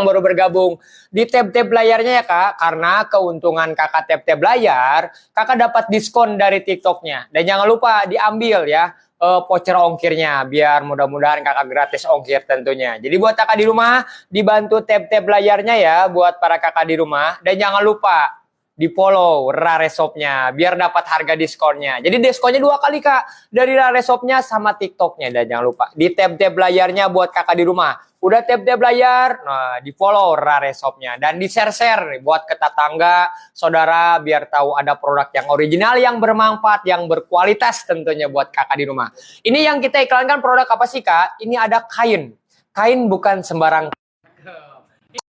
baru bergabung di tab-tab layarnya ya kak, karena keuntungan kakak tab-tab layar, kakak dapat diskon dari TikToknya. Dan jangan lupa diambil ya voucher ongkirnya, biar mudah-mudahan kakak gratis ongkir tentunya. Jadi buat kakak di rumah, dibantu tab-tab layarnya ya buat para kakak di rumah. Dan jangan lupa di follow Rare Shop-nya biar dapat harga diskonnya. Jadi diskonnya 2 kali kak, dari Rare Shop-nya sama TikTok-nya. Dan jangan lupa di tab-tab layarnya buat kakak di rumah. Udah tab-tab layar, nah di follow Rare Shop-nya dan di share-share buat ke tetangga, saudara biar tahu ada produk yang original, yang bermanfaat, yang berkualitas tentunya buat kakak di rumah. Ini yang kita iklankan produk apa sih kak? Ini ada kain. Kain bukan sembarang.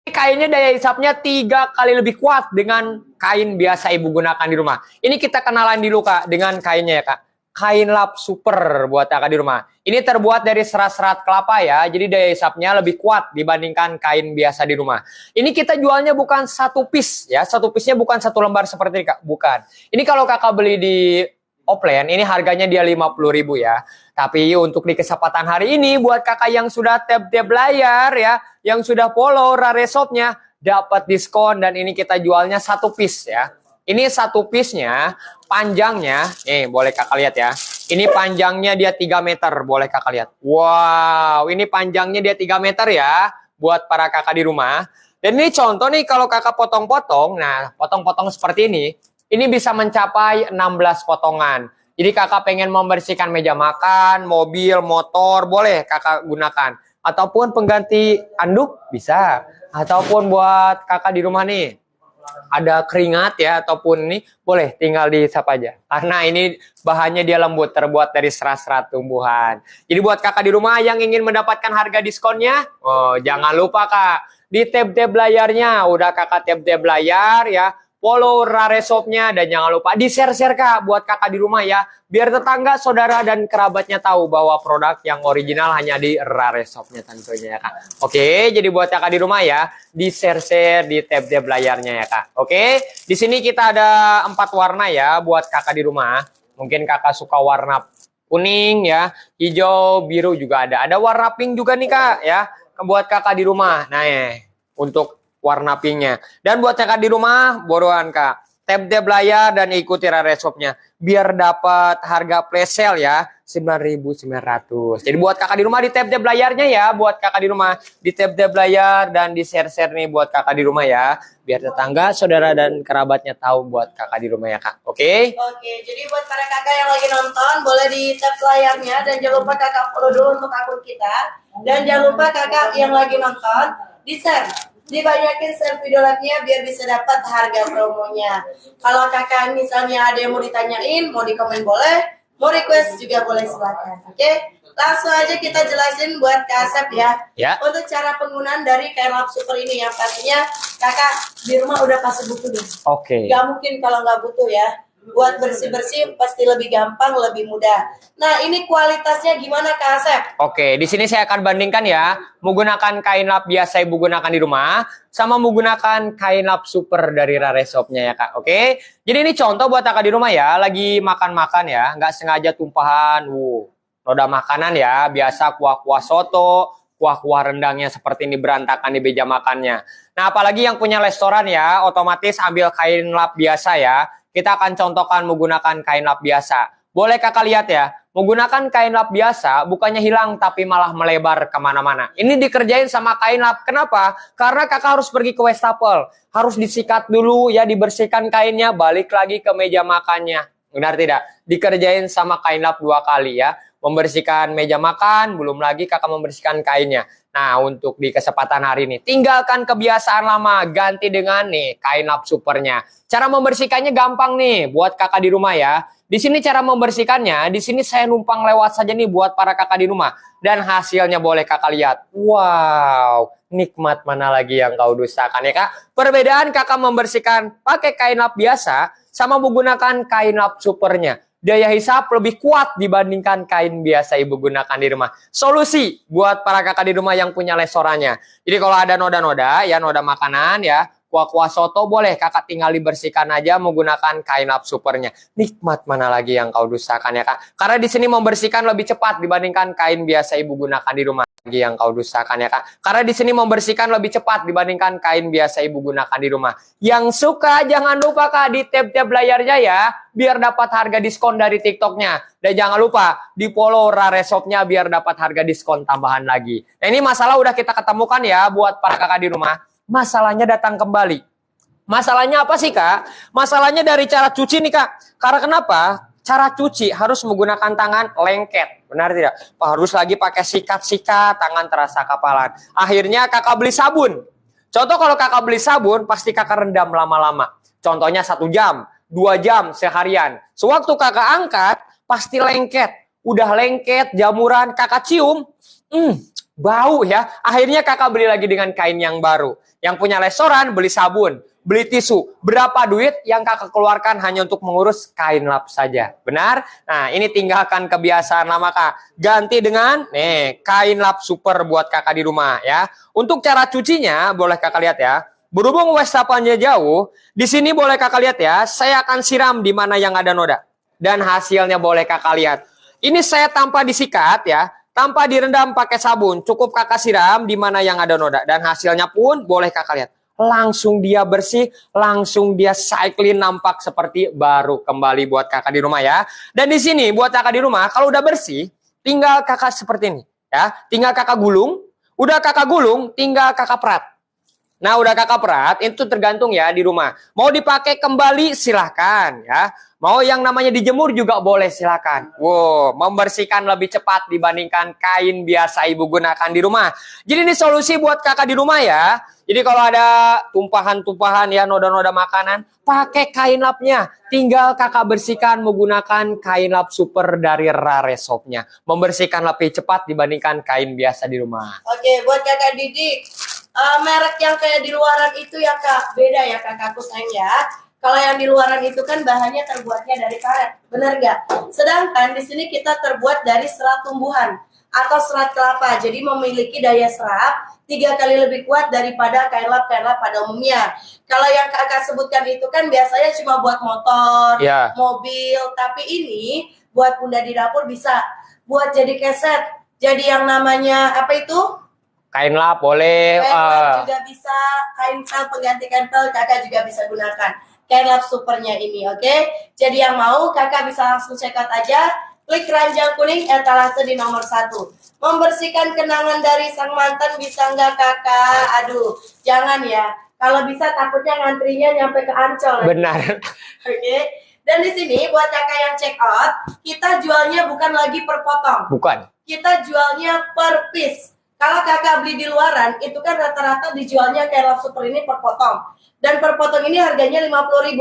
Ini kainnya daya hisapnya 3 kali lebih kuat dengan kain biasa ibu gunakan di rumah. Ini kita kenalan dulu kak dengan kainnya ya kak. Kain lap super buat kakak di rumah. Ini terbuat dari serat-serat kelapa ya, jadi daya hisapnya lebih kuat dibandingkan kain biasa di rumah. Ini kita jualnya bukan satu piece ya, satu piece-nya bukan satu lembar seperti ini kak, bukan. Ini kalau kakak beli di offline, ini harganya dia 50.000 ya. Tapi untuk di kesempatan hari ini buat kakak yang sudah tab-tab layar ya, yang sudah follow Rare Shop-nya, dapat diskon dan ini kita jualnya satu piece ya. Ini satu piece-nya, panjangnya, nih boleh kakak lihat ya. Ini panjangnya dia 3 meter, boleh kakak lihat. Wow, ini panjangnya dia 3 meter ya, buat para kakak di rumah. Dan ini contoh nih kalau kakak potong-potong, nah potong-potong seperti ini bisa mencapai 16 potongan. Jadi kakak pengen membersihkan meja makan, mobil, motor, boleh kakak gunakan. Ataupun pengganti anduk, bisa. Ataupun buat kakak di rumah nih, ada keringat ya ataupun ini boleh tinggal dihisap aja karena ini bahannya dia lembut, terbuat dari serat-serat tumbuhan. Jadi buat kakak di rumah yang ingin mendapatkan harga diskonnya, jangan lupa kak di tab-tab layarnya udah kakak tab-tab layar ya, follow Rare Shop-nya dan jangan lupa di share-share kak buat kakak di rumah ya, biar tetangga, saudara dan kerabatnya tahu bahwa produk yang original hanya di Rare Shop-nya tentunya ya kak. Oke, jadi buat kakak di rumah ya, di share-share di tab-tab layarnya ya kak. Oke, di sini kita ada 4 warna ya buat kakak di rumah. Mungkin kakak suka warna kuning ya, hijau, biru juga ada. Ada warna pink juga nih kak ya, buat kakak di rumah. Nah ya, untuk warna pinknya. Dan buat kakak di rumah, buruan kak, tab-tab layar dan ikuti Rare Shop-nya biar dapat harga flash sale ya, 9.900. Jadi buat kakak di rumah di tab-tab layarnya ya, buat kakak di rumah di tab-tab layar dan di share-share nih buat kakak di rumah ya, biar tetangga, saudara dan kerabatnya tahu buat kakak di rumah ya kak. Oke? Oke, jadi buat para kakak yang lagi nonton boleh di tab layarnya dan jangan lupa kakak follow dulu untuk akun kita. Dan jangan lupa kakak yang lagi nonton di share, dibanyakin share video live-nya biar bisa dapat harga promonya. Kalau kakak misalnya ada yang mau ditanyain, mau di komen boleh, mau request juga boleh, silakan. Oke, langsung aja kita jelasin buat Kak Asep ya. Untuk cara penggunaan dari kain lap super ini yang pastinya kakak di rumah udah pasti butuh nih. Oke. Gak mungkin kalau nggak butuh ya. Buat bersih-bersih pasti lebih gampang, lebih mudah. Nah, ini kualitasnya gimana Kak Asep? Oke, di sini saya akan bandingkan ya, menggunakan kain lap biasa ibu gunakan di rumah sama menggunakan kain lap super dari Rare Shop-nya ya kak. Oke, jadi ini contoh buat kakak di rumah ya, lagi makan-makan ya, nggak sengaja tumpahan, noda makanan ya, biasa kuah-kuah soto, kuah-kuah rendangnya seperti ini berantakan di meja makannya. Nah, apalagi yang punya restoran ya, otomatis ambil kain lap biasa ya. Kita akan contohkan menggunakan kain lap biasa. Boleh kakak lihat ya, menggunakan kain lap biasa bukannya hilang tapi malah melebar kemana-mana. Ini dikerjain sama kain lap. Kenapa? Karena kakak harus pergi ke wastafel. Harus disikat dulu ya, dibersihkan kainnya, balik lagi ke meja makannya. Benar tidak? Dikerjain sama kain lap 2 kali ya. Membersihkan meja makan, belum lagi kakak membersihkan kainnya. Nah, untuk di kesempatan hari ini, tinggalkan kebiasaan lama, ganti dengan nih kain lap supernya. Cara membersihkannya gampang nih buat kakak di rumah ya. Di sini cara membersihkannya, di sini saya numpang lewat saja nih buat para kakak di rumah. Dan hasilnya boleh kakak lihat. Wow, nikmat mana lagi yang kau dustakan ya kak. Perbedaan kakak membersihkan pakai kain lap biasa sama menggunakan kain lap supernya. Daya hisap lebih kuat dibandingkan kain biasa ibu gunakan di rumah. Solusi buat para kakak di rumah yang punya restorannya. Jadi kalau ada noda-noda ya, noda makanan ya, kuah-kuah soto boleh kakak tinggal dibersihkan aja menggunakan kain lap supernya. Nikmat mana lagi yang kau dustakan ya kak? Karena di sini membersihkan lebih cepat dibandingkan kain biasa ibu gunakan di rumah. Lagi yang kau dustakan ya kak? Karena di sini membersihkan lebih cepat dibandingkan kain biasa ibu gunakan di rumah. Yang suka jangan lupa kak di tab-tab layarnya ya, biar dapat harga diskon dari TikToknya. Dan jangan lupa di follow Rare Shop-nya biar dapat harga diskon tambahan lagi. Nah ini masalah udah kita ketemukan ya buat para kakak di rumah. Masalahnya datang kembali. Masalahnya apa sih kak? Masalahnya dari cara cuci nih kak. Karena kenapa? Cara cuci harus menggunakan tangan lengket. Benar tidak? Harus lagi pakai sikat-sikat, tangan terasa kapalan. Akhirnya kakak beli sabun. Contoh kalau kakak beli sabun, pasti kakak rendam lama-lama. Contohnya 1 jam, 2 jam seharian. Sewaktu kakak angkat, pasti lengket. Udah lengket, jamuran, kakak cium. Bau ya. Akhirnya kakak beli lagi dengan kain yang baru. Yang punya restoran beli sabun, beli tisu. Berapa duit yang kakak keluarkan hanya untuk mengurus kain lap saja. Benar? Nah ini tinggalkan kebiasaan lama kak. Ganti dengan kain lap super buat kakak di rumah ya. Untuk cara cucinya boleh kakak lihat ya. Berhubung wastapannya jauh, di sini boleh kakak lihat ya. Saya akan siram di mana yang ada noda. Dan hasilnya boleh kakak lihat. Ini saya tanpa disikat ya. Tanpa direndam pakai sabun, cukup kakak siram di mana yang ada noda. Dan hasilnya pun boleh kakak lihat. Langsung dia bersih, langsung dia cycling nampak seperti baru kembali buat kakak di rumah ya. Dan di sini buat kakak di rumah, kalau udah bersih, tinggal kakak seperti ini. Ya, tinggal kakak gulung. Udah kakak gulung, tinggal kakak perat. Nah udah kakak perat, itu tergantung ya di rumah. Mau dipakai kembali silahkan ya. Mau yang namanya dijemur juga boleh silakan. Wow, membersihkan lebih cepat dibandingkan kain biasa ibu gunakan di rumah. Jadi ini solusi buat kakak di rumah ya. Jadi kalau ada tumpahan-tumpahan ya noda-noda makanan, pakai kain lapnya. Tinggal kakak bersihkan menggunakan kain lap super dari Rare Shop-nya. Membersihkan lebih cepat dibandingkan kain biasa di rumah. Oke, buat kakak Didik, merek yang kayak di luaran itu ya kak, beda ya kakakku sayang ya. Kalau yang di luaran itu kan bahannya terbuatnya dari karet, benar gak? Sedangkan di sini kita terbuat dari serat tumbuhan atau serat kelapa, jadi memiliki daya serap 3 kali lebih kuat daripada kain lap pada umumnya. Kalau yang kakak sebutkan itu kan biasanya cuma buat motor, mobil, tapi ini buat bunda di dapur bisa, buat jadi keset, jadi yang namanya apa itu? Kain lap boleh. Kain lap juga bisa, kain pel pengganti kain pel kakak juga bisa gunakan. Kain lap supernya ini, oke? Jadi yang mau kakak bisa langsung check out aja. Klik keranjang kuning etalase di nomor 1. Membersihkan kenangan dari sang mantan bisa nggak kakak? Aduh, jangan ya. Kalau bisa takutnya ngantrinya nyampe ke Ancol. Benar. Oke. Dan di sini buat kakak yang check out, kita jualnya bukan lagi per potong. Bukan. Kita jualnya per piece. Kalau kakak beli di luaran, itu kan rata-rata dijualnya kain lap super ini per potong. Dan per potong ini harganya 50.000.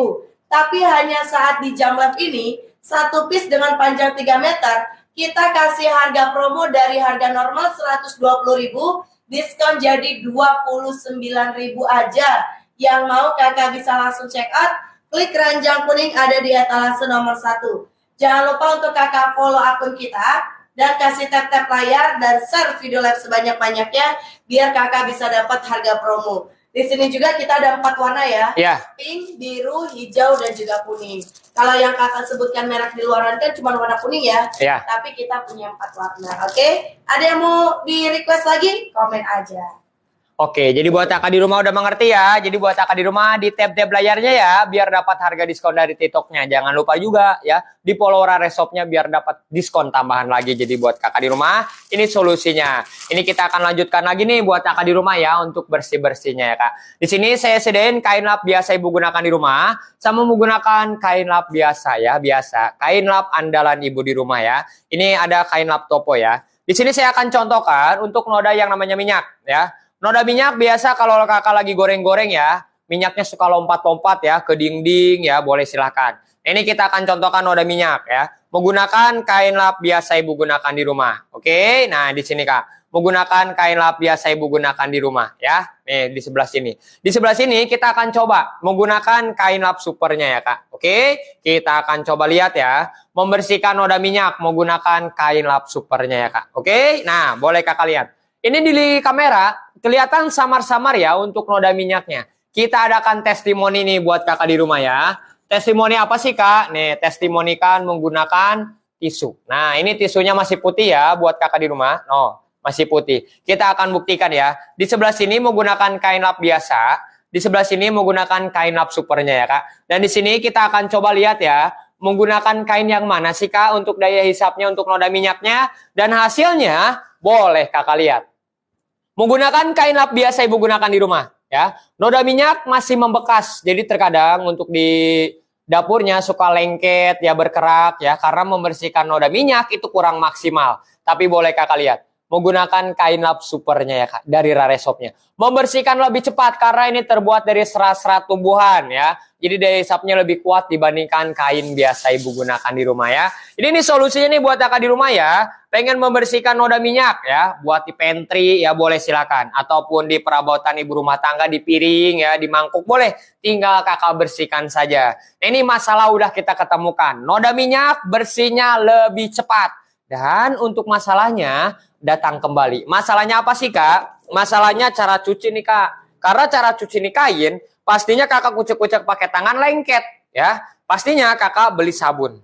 Tapi hanya saat di jam lab ini, 1 piece dengan panjang 3 meter, kita kasih harga promo dari harga normal 120.000, diskon jadi 29.000 aja. Yang mau kakak bisa langsung check out, klik keranjang kuning ada di etalase nomor 1. Jangan lupa untuk kakak follow akun kita, dan kasih tap-tap layar dan share video live sebanyak-banyaknya, biar kakak bisa dapat harga promo. Di sini juga kita ada 4 warna ya. Pink, biru, hijau, dan juga kuning. Kalau yang kakak sebutkan merek di luaran kan cuma warna kuning ya. Tapi kita punya 4 warna. Oke? Ada yang mau di request lagi? Komen aja. Oke, jadi buat kakak di rumah udah mengerti ya. Jadi buat kakak di rumah di tab-tab layarnya ya, biar dapat harga diskon dari TikToknya. Jangan lupa juga ya, di follow Rare Shop-nya biar dapat diskon tambahan lagi. Jadi buat kakak di rumah, ini solusinya. Ini kita akan lanjutkan lagi nih buat kakak di rumah ya, untuk bersih-bersihnya ya kak. Di sini saya sediain kain lap biasa ibu gunakan di rumah, sama menggunakan kain lap biasa ya, biasa. Kain lap andalan ibu di rumah ya. Ini ada kain lap topo ya. Di sini saya akan contohkan untuk noda yang namanya minyak ya. Noda minyak biasa kalau kakak lagi goreng-goreng ya, minyaknya suka lompat-lompat ya ke dinding ya, boleh silahkan. Ini kita akan contohkan noda minyak ya, menggunakan kain lap biasa ibu gunakan di rumah. Oke, nah di sini kak, menggunakan kain lap biasa ibu gunakan di rumah ya. Nih di sebelah sini. Di sebelah sini kita akan coba menggunakan kain lap supernya ya kak. Oke, kita akan coba lihat ya, membersihkan noda minyak menggunakan kain lap supernya ya kak. Oke, nah boleh kakak lihat. Ini di kamera kelihatan samar-samar ya untuk noda minyaknya. kita adakan testimoni nih buat kakak di rumah ya. Testimoni apa sih kak? Nih, testimoni kan menggunakan tisu. Nah, ini tisunya masih putih ya buat kakak di rumah. No, masih putih. Kita akan buktikan ya. Di sebelah sini menggunakan kain lap biasa. Di sebelah sini menggunakan kain lap supernya ya kak. Dan di sini kita akan coba lihat ya. Menggunakan kain yang mana sih kak untuk daya hisapnya, untuk noda minyaknya. Dan hasilnya boleh kakak lihat. Menggunakan kain lap biasa ibu gunakan di rumah. Ya, noda minyak masih membekas, jadi terkadang untuk di dapurnya suka lengket, ya berkerak, ya karena membersihkan noda minyak itu kurang maksimal. Tapi boleh kakak lihat, menggunakan kain lap supernya ya kak, dari Rare Shopnya. Membersihkan lebih cepat karena ini terbuat dari serat-serat tumbuhan ya. Jadi daya hisapnya lebih kuat dibandingkan kain biasa ibu gunakan di rumah ya. Jadi ini solusinya nih buat kakak di rumah ya. Pengen membersihkan noda minyak ya, buat di pantry ya boleh silakan. Ataupun di perabotan ibu rumah tangga, di piring ya, di mangkuk boleh. Tinggal kakak bersihkan saja. Nah, ini masalah udah kita ketemukan. Noda minyak bersihnya lebih cepat. Dan untuk masalahnya datang kembali. Masalahnya apa sih kak? Masalahnya cara cuci nih kak. Karena cara cuci nih kain, pastinya kakak kucek-kucek pakai tangan lengket ya. Pastinya kakak beli sabun.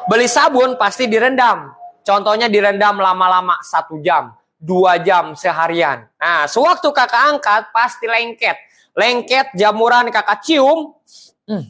Beli sabun pasti direndam. Contohnya direndam lama-lama 1 jam, 2 jam seharian. Nah, sewaktu kakak angkat pasti lengket. Lengket jamuran kakak cium,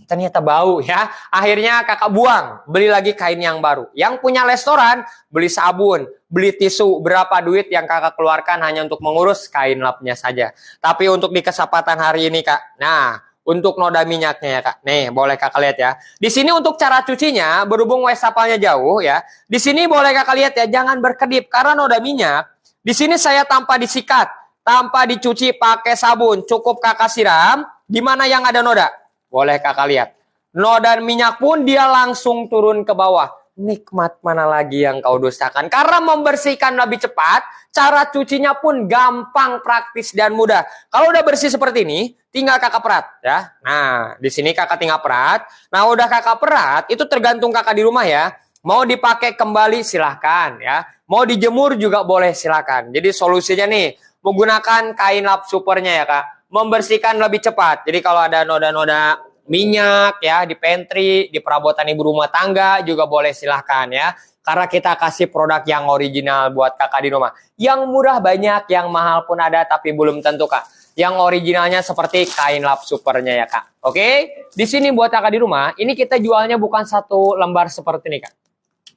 ternyata bau ya. Akhirnya kakak buang, beli lagi kain yang baru. Yang punya restoran, beli sabun, beli tisu. Berapa duit yang kakak keluarkan hanya untuk mengurus kain lapnya saja. Tapi untuk di kesempatan hari ini kak, nah untuk noda minyaknya ya kak. Nih boleh kakak lihat ya. Di sini untuk cara cucinya, berhubung wastafalnya jauh ya. Di sini boleh kakak lihat ya, jangan berkedip. Karena noda minyak, di sini saya tanpa disikat, tanpa dicuci pakai sabun. Cukup kakak siram, di mana yang ada noda. Boleh kakak lihat. Noda minyak pun dia langsung turun ke bawah. Nikmat mana lagi yang kau dustakan. Karena membersihkan lebih cepat, cara cucinya pun gampang, praktis, dan mudah. Kalau udah bersih seperti ini, tinggal kakak perat ya. Nah, di sini kakak tinggal perat. Nah, udah kakak perat, itu tergantung kakak di rumah ya. Mau dipakai kembali silahkan ya. Mau dijemur juga boleh silahkan. Jadi solusinya nih, menggunakan kain lap supernya ya kak. Membersihkan lebih cepat. Jadi kalau ada noda-noda minyak ya di pantry, di perabotan ibu rumah tangga juga boleh silahkan ya. Karena kita kasih produk yang original buat kakak di rumah. Yang murah banyak, yang mahal pun ada tapi belum tentu kak. Yang originalnya seperti kain lap supernya ya kak. Oke, di sini buat kakak di rumah, ini kita jualnya bukan 1 lembar seperti ini kak.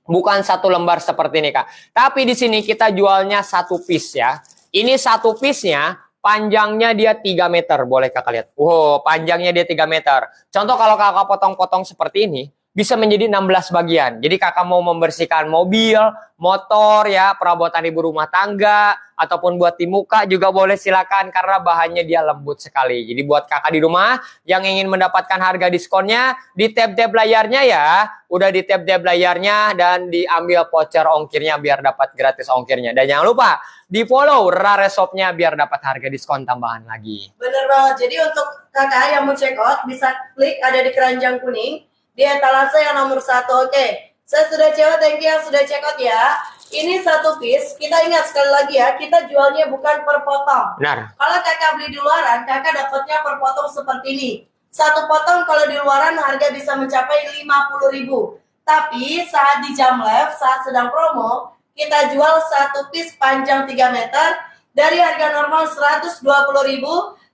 Bukan 1 lembar seperti ini kak. Tapi di sini kita jualnya 1 piece ya. Ini 1 piece-nya panjangnya dia 3 meter, boleh kakak lihat. Wow, panjangnya dia 3 meter. Contoh kalau kakak potong-potong seperti ini, bisa menjadi 16 bagian. Jadi kakak mau membersihkan mobil, motor ya, perabotan ibu rumah tangga, ataupun buat di muka juga boleh silakan karena bahannya dia lembut sekali. Jadi buat kakak di rumah yang ingin mendapatkan harga diskonnya, di tab-tab layarnya ya. Udah di tab-tab layarnya dan diambil voucher ongkirnya biar dapat gratis ongkirnya. Dan jangan lupa di follow Rare Shopnya biar dapat harga diskon tambahan lagi. Bener banget. Jadi untuk kakak yang mau check out bisa klik ada di keranjang kuning di etalase yang nomor 1. Oke, saya sudah check out. Thank you yang sudah check out ya. Ini 1 piece. Kita ingat sekali lagi ya, kita jualnya bukan per potong. Benar. Kalau kakak beli di luaran, kakak dapatnya per potong seperti ini. 1 potong kalau di luaran harga bisa mencapai 50.000. Tapi saat di jam live, saat sedang promo, kita jual 1 piece panjang 3 meter dari harga normal 120.000,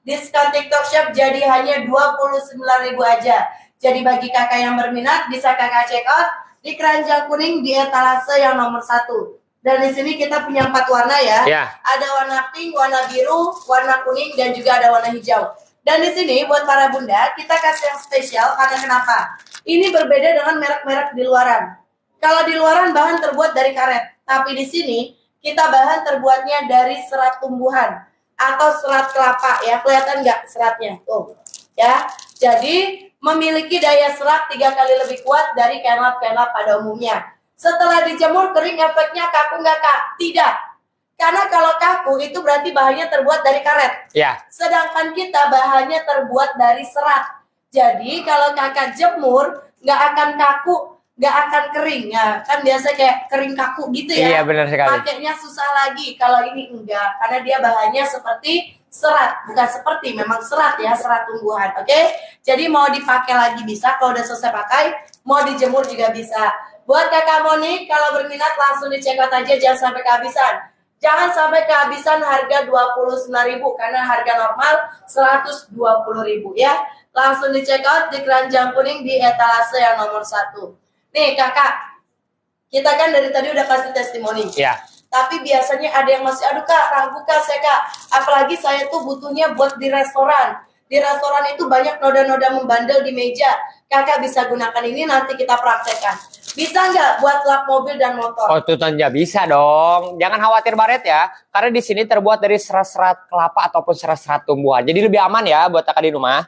diskon TikTok Shop jadi hanya 29.000 aja. Jadi bagi kakak yang berminat bisa kakak check out di keranjang kuning di etalase yang nomor 1. Dan di sini kita punya 4 warna ya. Ada warna pink, warna biru, warna kuning, dan juga ada warna hijau. Dan di sini buat para bunda kita kasih yang spesial karena kenapa? Ini berbeda dengan merek-merek di luaran. Kalau di luaran bahan terbuat dari karet, tapi di sini kita bahan terbuatnya dari serat tumbuhan atau serat kelapa ya. Kelihatan nggak seratnya? Tuh, ya. Jadi memiliki daya serat 3 kali lebih kuat dari kain lap pada umumnya. Setelah dijemur kering efeknya kaku nggak kak? Tidak. Karena kalau kaku itu berarti bahannya terbuat dari karet. Ya. Sedangkan kita bahannya terbuat dari serat. Jadi kalau kakak jemur nggak akan kaku, nggak akan kering. Ya, kan biasa kayak kering kaku gitu ya. Iya benar sekali. Pakainya susah lagi. Kalau ini enggak, karena dia bahannya seperti serat, bukan seperti, memang serat ya, serat tumbuhan. Oke, jadi mau dipakai lagi bisa, kalau udah selesai pakai, mau dijemur juga bisa. Buat kakak Moni, kalau berminat langsung di-check out aja, jangan sampai kehabisan. Jangan sampai kehabisan harga 29.000 karena harga normal 120.000 ya. Langsung di-check out di Keranjang Kuning di etalase yang nomor 1. Nih kakak, kita kan dari tadi udah kasih testimoni. Ya. Tapi biasanya ada yang masih, aduh kak, ragu kak saya kak. Apalagi saya tuh butuhnya buat di restoran. Di restoran itu banyak noda-noda membandel di meja. Kakak bisa gunakan ini, nanti kita praktekkan. Bisa nggak buat lap mobil dan motor? Oh, itu tentunya bisa dong. Jangan khawatir Baret ya, karena di sini terbuat dari serat-serat kelapa ataupun serat-serat tumbuhan. Jadi lebih aman ya buat kakak di rumah.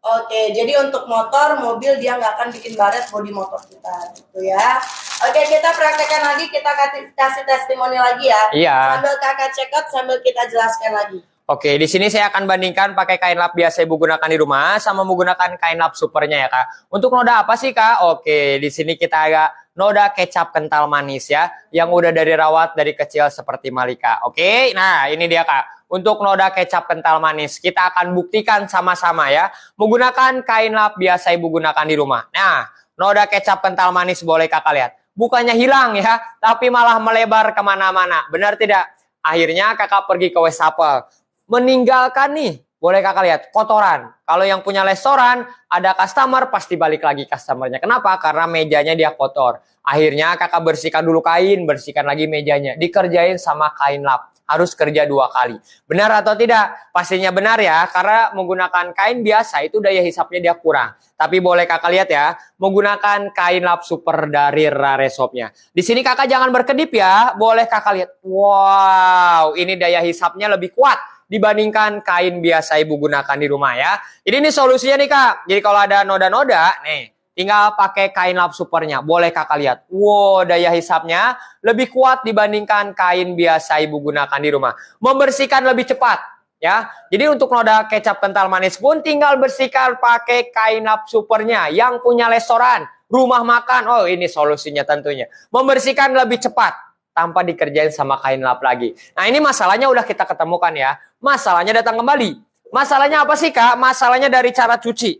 Oke, jadi untuk motor, mobil dia nggak akan bikin baret bodi motor kita, gitu ya. Oke, kita praktekkan lagi, kita kasih testimoni lagi ya. Iya. Sambil kakak check out, sambil kita jelaskan lagi. Oke, di sini saya akan bandingkan pakai kain lap biasa ibu gunakan di rumah sama menggunakan kain lap supernya ya kak. Untuk noda apa sih kak? Oke, di sini kita agak noda kecap kental manis ya, yang udah dari rawat dari kecil seperti Malika. Oke, nah ini dia kak. Untuk noda kecap kental manis, kita akan buktikan sama-sama ya, menggunakan kain lap biasa ibu gunakan di rumah. Nah, noda kecap kental manis boleh kakak lihat. Bukannya hilang ya, tapi malah melebar kemana-mana. Benar tidak? Akhirnya kakak pergi ke wastafel. Meninggalkan nih, boleh kakak lihat, kotoran. Kalau yang punya restoran, ada customer, pasti balik lagi customernya. Kenapa? Karena mejanya dia kotor. Akhirnya kakak bersihkan dulu kain, bersihkan lagi mejanya. Dikerjain sama kain lap. Harus kerja 2 kali. Benar atau tidak? Pastinya benar ya, karena menggunakan kain biasa itu daya hisapnya dia kurang. Tapi boleh kakak lihat ya, menggunakan kain lap super dari Raresopnya. Di sini kakak jangan berkedip ya, boleh kakak lihat. Wow, ini daya hisapnya lebih kuat dibandingkan kain biasa ibu gunakan di rumah ya. Jadi ini solusinya nih kak. Jadi kalau ada noda-noda, nih tinggal pakai kain lap supernya. Boleh kakak lihat. Wow, daya hisapnya lebih kuat dibandingkan kain biasa ibu gunakan di rumah. Membersihkan lebih cepat ya. Jadi untuk noda kecap kental manis pun tinggal bersihkan pakai kain lap supernya. Yang punya restoran, rumah makan. Oh ini solusinya tentunya. Membersihkan lebih cepat tanpa dikerjain sama kain lap lagi. Nah ini masalahnya udah kita ketemukan ya. Masalahnya datang kembali. Masalahnya apa sih kak? Masalahnya dari cara cuci.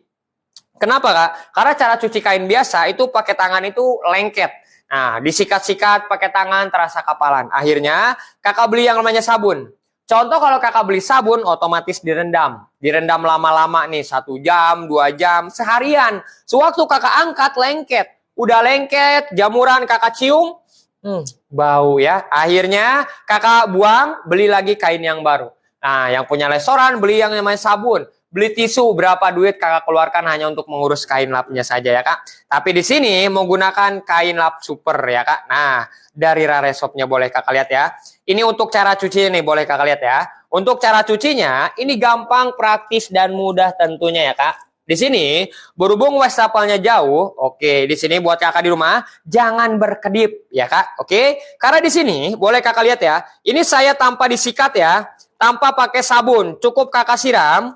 Kenapa kak? Karena cara cuci kain biasa itu pakai tangan itu lengket. Nah disikat-sikat pakai tangan terasa kapalan. Akhirnya kakak beli yang namanya sabun. Contoh kalau kakak beli sabun otomatis direndam. Direndam lama-lama nih 1 jam, 2 jam, seharian. Sewaktu kakak angkat lengket. Udah lengket, jamuran kakak cium. Bau ya. Akhirnya kakak buang, beli lagi kain yang baru. Nah, yang punya restoran beli yang namanya sabun, beli tisu, berapa duit kakak keluarkan hanya untuk mengurus kain lapnya saja ya kak. Tapi di sini menggunakan kain lap super ya kak. Nah, dari Raresopnya boleh kakak lihat ya. Ini untuk cara cuci nih boleh kakak lihat ya. Untuk cara cucinya ini gampang, praktis dan mudah tentunya ya kak. Di sini, berhubung wastafelnya jauh, oke, di sini buat kakak di rumah, jangan berkedip, ya kak, oke? Karena di sini, boleh kakak lihat ya, ini saya tanpa disikat ya, tanpa pakai sabun, cukup kakak siram,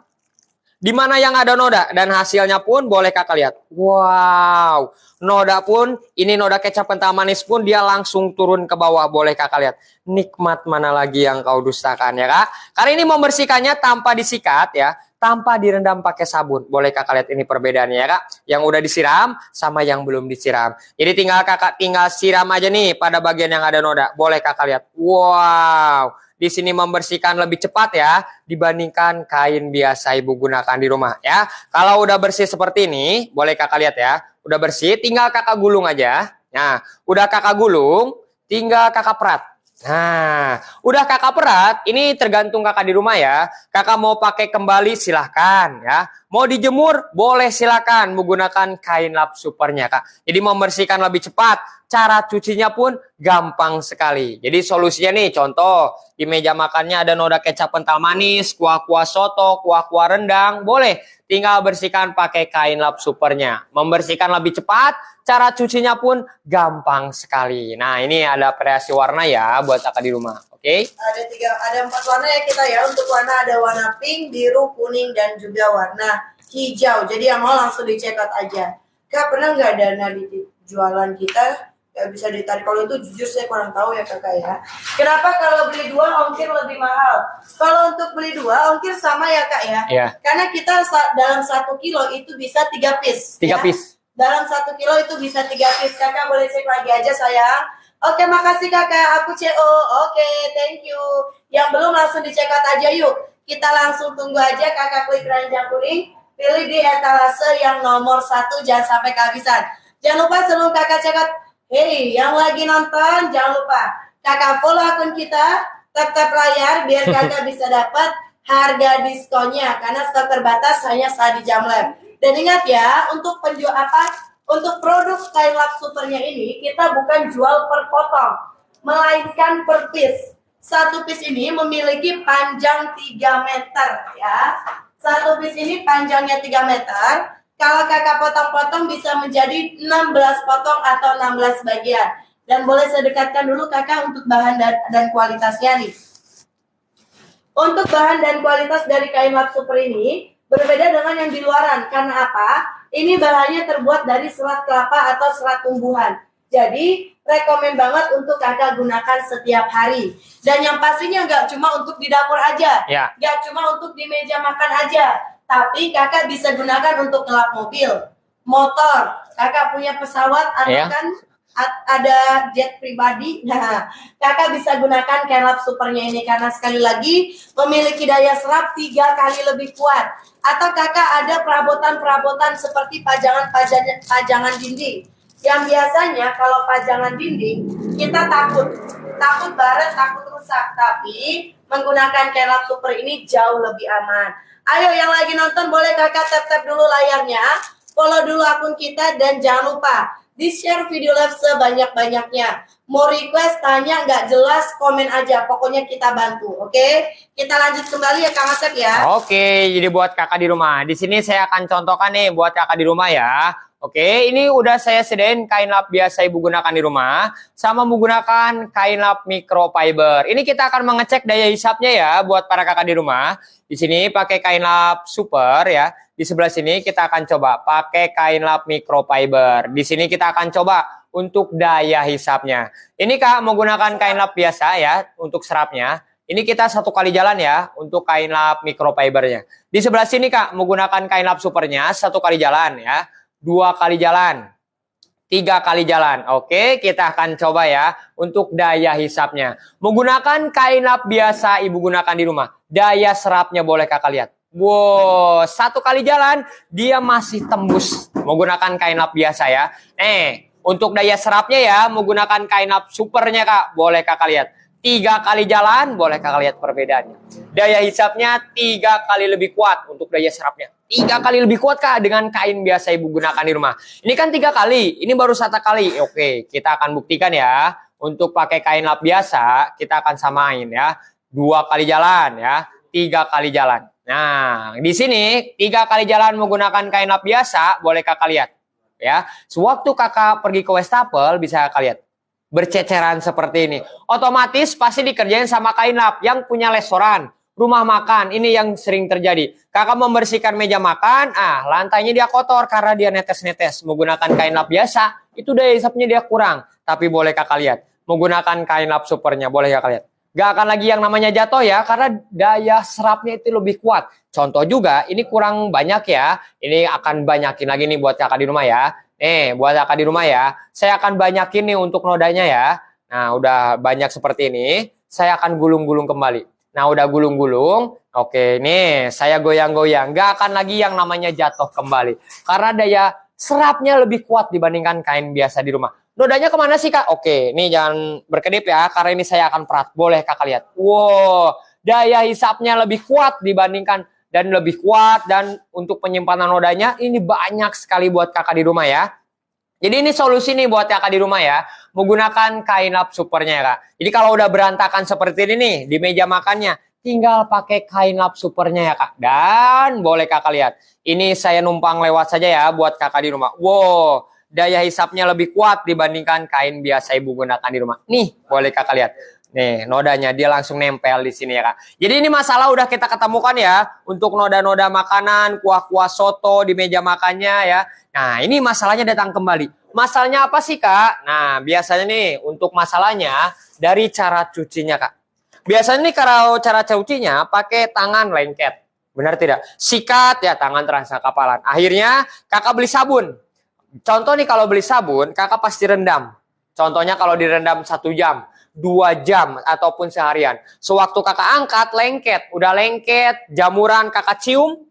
di mana yang ada noda, dan hasilnya pun boleh kakak lihat. Wow, noda pun, ini noda kecap kental manis pun, dia langsung turun ke bawah, boleh kakak lihat. Nikmat mana lagi yang kau dustakan ya kak? Karena ini membersihkannya tanpa disikat ya, tanpa direndam pakai sabun. Boleh kakak lihat ini perbedaannya ya kak. Yang udah disiram sama yang belum disiram. Jadi tinggal kakak siram aja nih pada bagian yang ada noda. Boleh kakak lihat. Wow. Di sini membersihkan lebih cepat ya dibandingkan kain biasa ibu gunakan di rumah ya. Kalau udah bersih seperti ini, boleh kakak lihat ya. Udah bersih, tinggal kakak gulung aja. Nah, udah kakak gulung, tinggal kakak perat. Nah, udah kakak perat, ini tergantung kakak di rumah ya. Kakak mau pakai kembali silahkan ya. Mau dijemur boleh silahkan menggunakan kain lap supernya kak. Jadi membersihkan lebih cepat. Cara cucinya pun gampang sekali. Jadi solusinya nih contoh di meja makannya ada noda kecap kental manis, kuah-kuah soto, kuah-kuah rendang. Boleh tinggal bersihkan pakai kain lap supernya. Membersihkan lebih cepat. Cara cucinya pun gampang sekali. Nah ini ada variasi warna ya buat kakak di rumah. Oke? Ada 4 warna ya kita ya. Untuk warna ada warna pink, biru, kuning, dan juga warna hijau. Jadi yang mau langsung di check out aja. Kak pernah nggak dana di jualan kita Ya, bisa ditarik. Kalau itu jujur saya kurang tahu ya kakak ya. Kenapa kalau beli 2 ongkir lebih mahal? Kalau untuk beli 2 ongkir sama ya kak ya. Iya. Karena kita dalam 1 kilo itu bisa 3 piece. 3 ya. piece. Dalam 1 kilo itu bisa 3 piece. Kakak boleh cek lagi aja sayang. Oke, makasih kakak. Aku CO. Oke, thank you. Yang belum langsung dicek out aja yuk. Kita langsung tunggu aja, kakak klik keranjang kuning. Pilih di etalase yang nomor 1, jangan sampai kehabisan. Jangan lupa sebelum kakak cek out, hey, yang lagi nonton, jangan lupa kakak follow akun kita, tap layar biar kakak bisa dapat harga diskonnya karena stok terbatas hanya saat di Jamlab. Dan ingat ya, untuk penjual untuk produk kain lap supernya ini kita bukan jual per potong, melainkan per piece. Satu piece ini memiliki panjang 3 meter ya. Satu piece ini panjangnya 3 meter. Kalau kakak potong-potong bisa menjadi 16 potong atau 16 bagian. Dan boleh saya dekatkan dulu kakak untuk bahan dan kualitasnya nih. Untuk bahan dan kualitas dari kain lap super ini berbeda dengan yang di luaran. Karena apa? Ini bahannya terbuat dari serat kelapa atau serat tumbuhan. Jadi rekomen banget untuk kakak gunakan setiap hari. Dan yang pastinya nggak cuma untuk di dapur aja. Nggak cuma untuk di meja makan aja. Tapi kakak bisa gunakan untuk ngelap mobil, motor. Kakak punya pesawat atau kan ada jet pribadi. Nah, kakak bisa gunakan kain lap supernya ini karena sekali lagi memiliki daya serap 3 kali lebih kuat. Atau kakak ada perabotan-perabotan seperti pajangan dinding. Yang biasanya kalau pajangan dinding kita takut baret, takut rusak. Tapi menggunakan kain lap super ini jauh lebih aman. Ayo yang lagi nonton boleh kakak tap dulu layarnya, follow dulu akun kita dan jangan lupa di-share video live sebanyak-banyaknya. Mau request, tanya nggak jelas, komen aja. Pokoknya kita bantu, oke? Kita lanjut kembali ya Kang Asep ya. Oke, jadi buat kakak di rumah. Di sini saya akan contohkan nih buat kakak di rumah ya. Oke, ini udah saya sediain kain lap biasa ibu gunakan di rumah, sama menggunakan kain lap microfiber. Ini kita akan mengecek daya hisapnya ya buat para kakak di rumah. Di sini pakai kain lap super ya. Di sebelah sini kita akan coba pakai kain lap microfiber. Di sini kita akan coba untuk daya hisapnya. Ini kak menggunakan kain lap biasa ya untuk serapnya. Ini kita 1 kali jalan ya untuk kain lap microfibernya. Di sebelah sini kak menggunakan kain lap supernya 1 kali jalan ya. 2 kali jalan, 3 kali jalan. Oke, kita akan coba ya untuk daya hisapnya. Menggunakan kain lap biasa ibu gunakan di rumah. Daya serapnya boleh kakak lihat. Wow, 1 kali jalan dia masih tembus menggunakan kain lap biasa ya. Untuk daya serapnya ya menggunakan kain lap supernya kak. Boleh kakak lihat. 3 kali jalan, boleh kakak lihat perbedaannya. Daya hisapnya 3 kali lebih kuat untuk daya serapnya. 3 kali lebih kuat kak dengan kain biasa ibu gunakan di rumah. Ini kan 3 kali, ini baru 1 kali. Oke, kita akan buktikan ya. Untuk pakai kain lap biasa, kita akan samain ya. 2 kali jalan ya, 3 kali jalan. Nah, di sini 3 kali jalan menggunakan kain lap biasa, boleh kakak lihat. Ya, sewaktu kakak pergi ke wastafel, bisa kakak lihat. Berceceran seperti ini. Otomatis pasti dikerjain sama kain lap yang punya restoran, rumah makan. Ini yang sering terjadi. Kakak membersihkan meja makan, lantainya dia kotor karena dia netes-netes. Menggunakan kain lap biasa, itu daya hisapnya dia kurang. Tapi boleh kakak lihat. Menggunakan kain lap supernya, boleh kakak lihat. Gak akan lagi yang namanya jatuh ya, karena daya serapnya itu lebih kuat. Contoh juga, ini kurang banyak ya. Ini akan banyakin lagi nih buat kakak di rumah ya. Buat kakak di rumah ya, saya akan banyakin nih untuk nodanya ya. Nah, udah banyak seperti ini, saya akan gulung-gulung kembali. Nah, udah gulung-gulung, oke nih, saya goyang-goyang. Gak akan lagi yang namanya jatuh kembali. Karena daya serapnya lebih kuat dibandingkan kain biasa di rumah. Nodanya kemana sih kak? Oke, nih jangan berkedip ya, karena ini saya akan perat. Boleh kakak lihat. Wow, daya hisapnya lebih kuat dibandingkan dan lebih kuat, dan untuk penyimpanan nodanya ini banyak sekali buat kakak di rumah ya. Jadi ini solusi nih buat kakak di rumah ya, menggunakan kain lap supernya ya kak. Jadi kalau udah berantakan seperti ini nih di meja makannya, tinggal pakai kain lap supernya ya kak. Dan boleh kakak lihat, ini saya numpang lewat saja ya buat kakak di rumah. Wow, daya hisapnya lebih kuat dibandingkan kain biasa ibu gunakan di rumah. Nih, boleh kakak lihat. Nih, nodanya dia langsung nempel di sini ya, Kak. Jadi ini masalah udah kita ketemukan ya, untuk noda-noda makanan, kuah-kuah soto di meja makannya ya. Nah, ini masalahnya datang kembali. Masalahnya apa sih, Kak? Nah, biasanya nih untuk masalahnya dari cara cucinya, Kak. Biasanya nih kalau cara cucinya pakai tangan lengket. Benar tidak? Sikat ya, tangan terasa kapalan. Akhirnya Kakak beli sabun. Contoh nih kalau beli sabun, Kakak pasti rendam. Contohnya kalau direndam 1 jam. 2 jam ataupun seharian. Sewaktu Kakak angkat lengket, udah lengket, jamuran Kakak cium,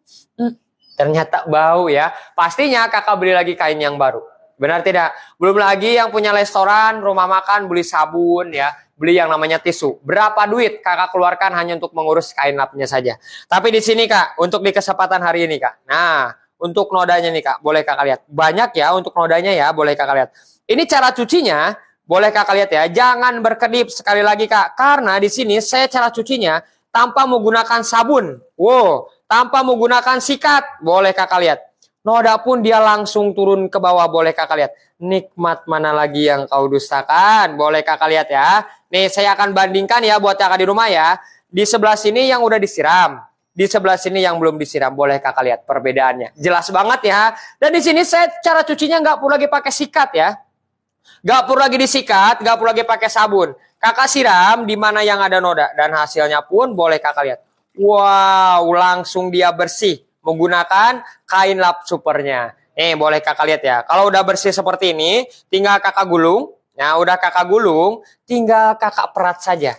ternyata bau ya. Pastinya Kakak beli lagi kain yang baru. Benar tidak? Belum lagi yang punya restoran, rumah makan beli sabun ya, beli yang namanya tisu. Berapa duit Kakak keluarkan hanya untuk mengurus kain lapnya saja. Tapi di sini Kak, untuk di kesempatan hari ini Kak. Nah, untuk nodanya nih Kak, boleh Kakak lihat. Banyak ya untuk nodanya ya, boleh Kakak lihat. Ini cara cucinya. Boleh Kakak lihat ya, jangan berkedip sekali lagi Kak. Karena di sini saya cara cucinya tanpa menggunakan sabun. Wow, tanpa menggunakan sikat. Boleh Kakak lihat. Noda pun dia langsung turun ke bawah. Boleh Kakak lihat. Nikmat mana lagi yang kau dustakan. Boleh Kakak lihat ya. Nih saya akan bandingkan ya buat Kakak di rumah ya. Di sebelah sini yang udah disiram. Di sebelah sini yang belum disiram. Boleh Kakak lihat perbedaannya. Jelas banget ya. Dan di sini saya cara cucinya nggak perlu lagi pakai sikat ya. Gak perlu lagi disikat, gak perlu lagi pakai sabun. Kakak siram di mana yang ada noda dan hasilnya pun boleh Kakak lihat. Wow, langsung dia bersih menggunakan kain lap supernya. Boleh Kakak lihat ya. Kalau udah bersih seperti ini, tinggal Kakak gulung. Nah, udah Kakak gulung, tinggal Kakak perat saja.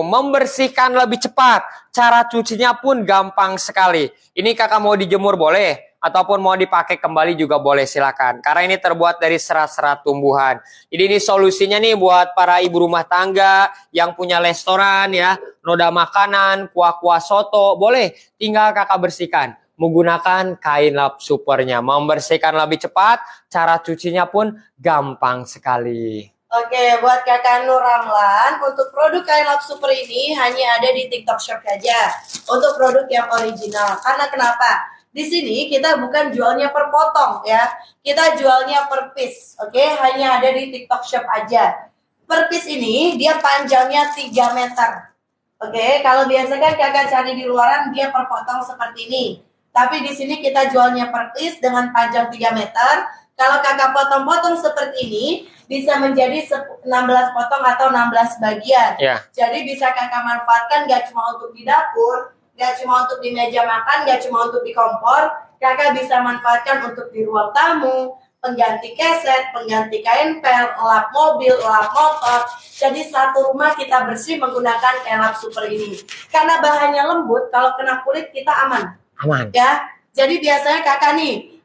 Membersihkan lebih cepat. Cara cucinya pun gampang sekali. Ini Kakak mau dijemur boleh. Ataupun mau dipakai kembali juga boleh, silakan. Karena ini terbuat dari serat-serat tumbuhan. Jadi ini solusinya nih buat para ibu rumah tangga yang punya restoran ya, noda makanan, kuah-kuah soto, boleh tinggal Kakak bersihkan menggunakan kain lap supernya. Membersihkan lebih cepat, cara cucinya pun gampang sekali. Oke, buat Kakak Nur Ramlan, untuk produk kain lap super ini hanya ada di TikTok Shop saja. Untuk produk yang original. Karena kenapa? Di sini kita bukan jualnya per potong ya. Kita jualnya per piece. Oke, hanya ada di TikTok Shop aja. Per piece ini dia panjangnya 3 meter. Oke, kalau biasa kan Kakak cari di luaran dia per potong seperti ini. Tapi di sini kita jualnya per piece dengan panjang 3 meter. Kalau Kakak potong-potong seperti ini bisa menjadi 16 potong atau 16 bagian. Yeah. Jadi bisa Kakak manfaatkan gak cuma untuk di dapur, gak cuma untuk di meja makan, gak cuma untuk di kompor. Kakak bisa manfaatkan untuk di ruang tamu, pengganti keset, pengganti kain pel, lap mobil, lap motor. Jadi satu rumah kita bersih menggunakan kain lap super ini. Karena bahannya lembut, kalau kena kulit kita aman. Aman. Ya, jadi biasanya kakak nih,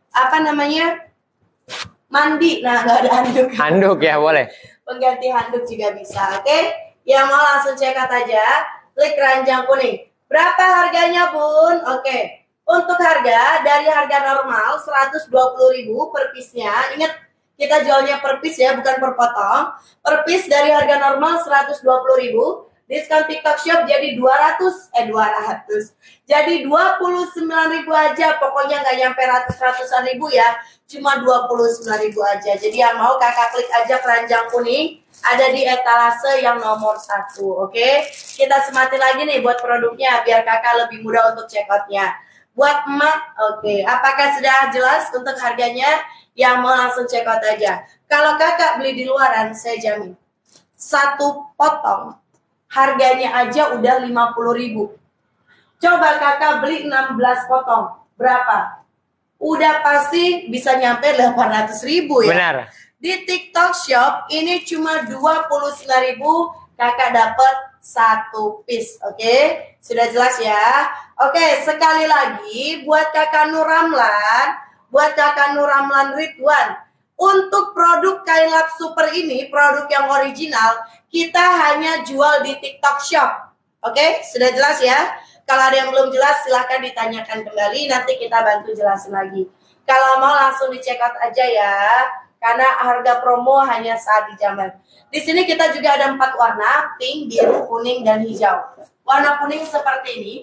mandi, nah nggak ada handuk. Handuk ya boleh. Pengganti handuk juga bisa, oke? Yang mau langsung check out aja, klik keranjang kuning. Berapa harganya Bun? Oke. Untuk harga, dari harga normal 120.000 per piece-nya. Ingat, kita jualnya per piece ya, bukan per potong. Per piece dari harga normal 120.000. Diskon TikTok Shop jadi 200. Jadi 29.000 aja. Pokoknya nggak nyampe ratusan ribu ya. Cuma 29.000 aja. Jadi yang mau kakak klik aja keranjang kuning. Ada di etalase yang nomor 1. Oke. Kita sematin lagi nih buat produknya. Biar kakak lebih mudah untuk check out-nya. Buat emak, oke. Apakah sudah jelas untuk harganya? Yang mau langsung check out aja. Kalau kakak beli di luaran, saya jamin. Satu potong. Harganya aja udah 50.000. Coba kakak beli 16 potong. Berapa? Udah pasti bisa nyampe 800.000 ya. Benar. Di TikTok Shop ini cuma 29.000 kakak dapat satu piece. Oke? Sudah jelas ya? Oke, sekali lagi buat kakak Nur Ramlan, buat kakak Nur Ramlan Ridwan, untuk produk kain lap super ini, produk yang original, kita hanya jual di TikTok Shop. Oke, sudah jelas ya? Kalau ada yang belum jelas, silahkan ditanyakan kembali. Nanti kita bantu jelasin lagi. Kalau mau langsung di check out aja ya. Karena harga promo hanya saat di Jamal. Di sini kita juga ada 4 warna, pink, biru, kuning, dan hijau. Warna kuning seperti ini.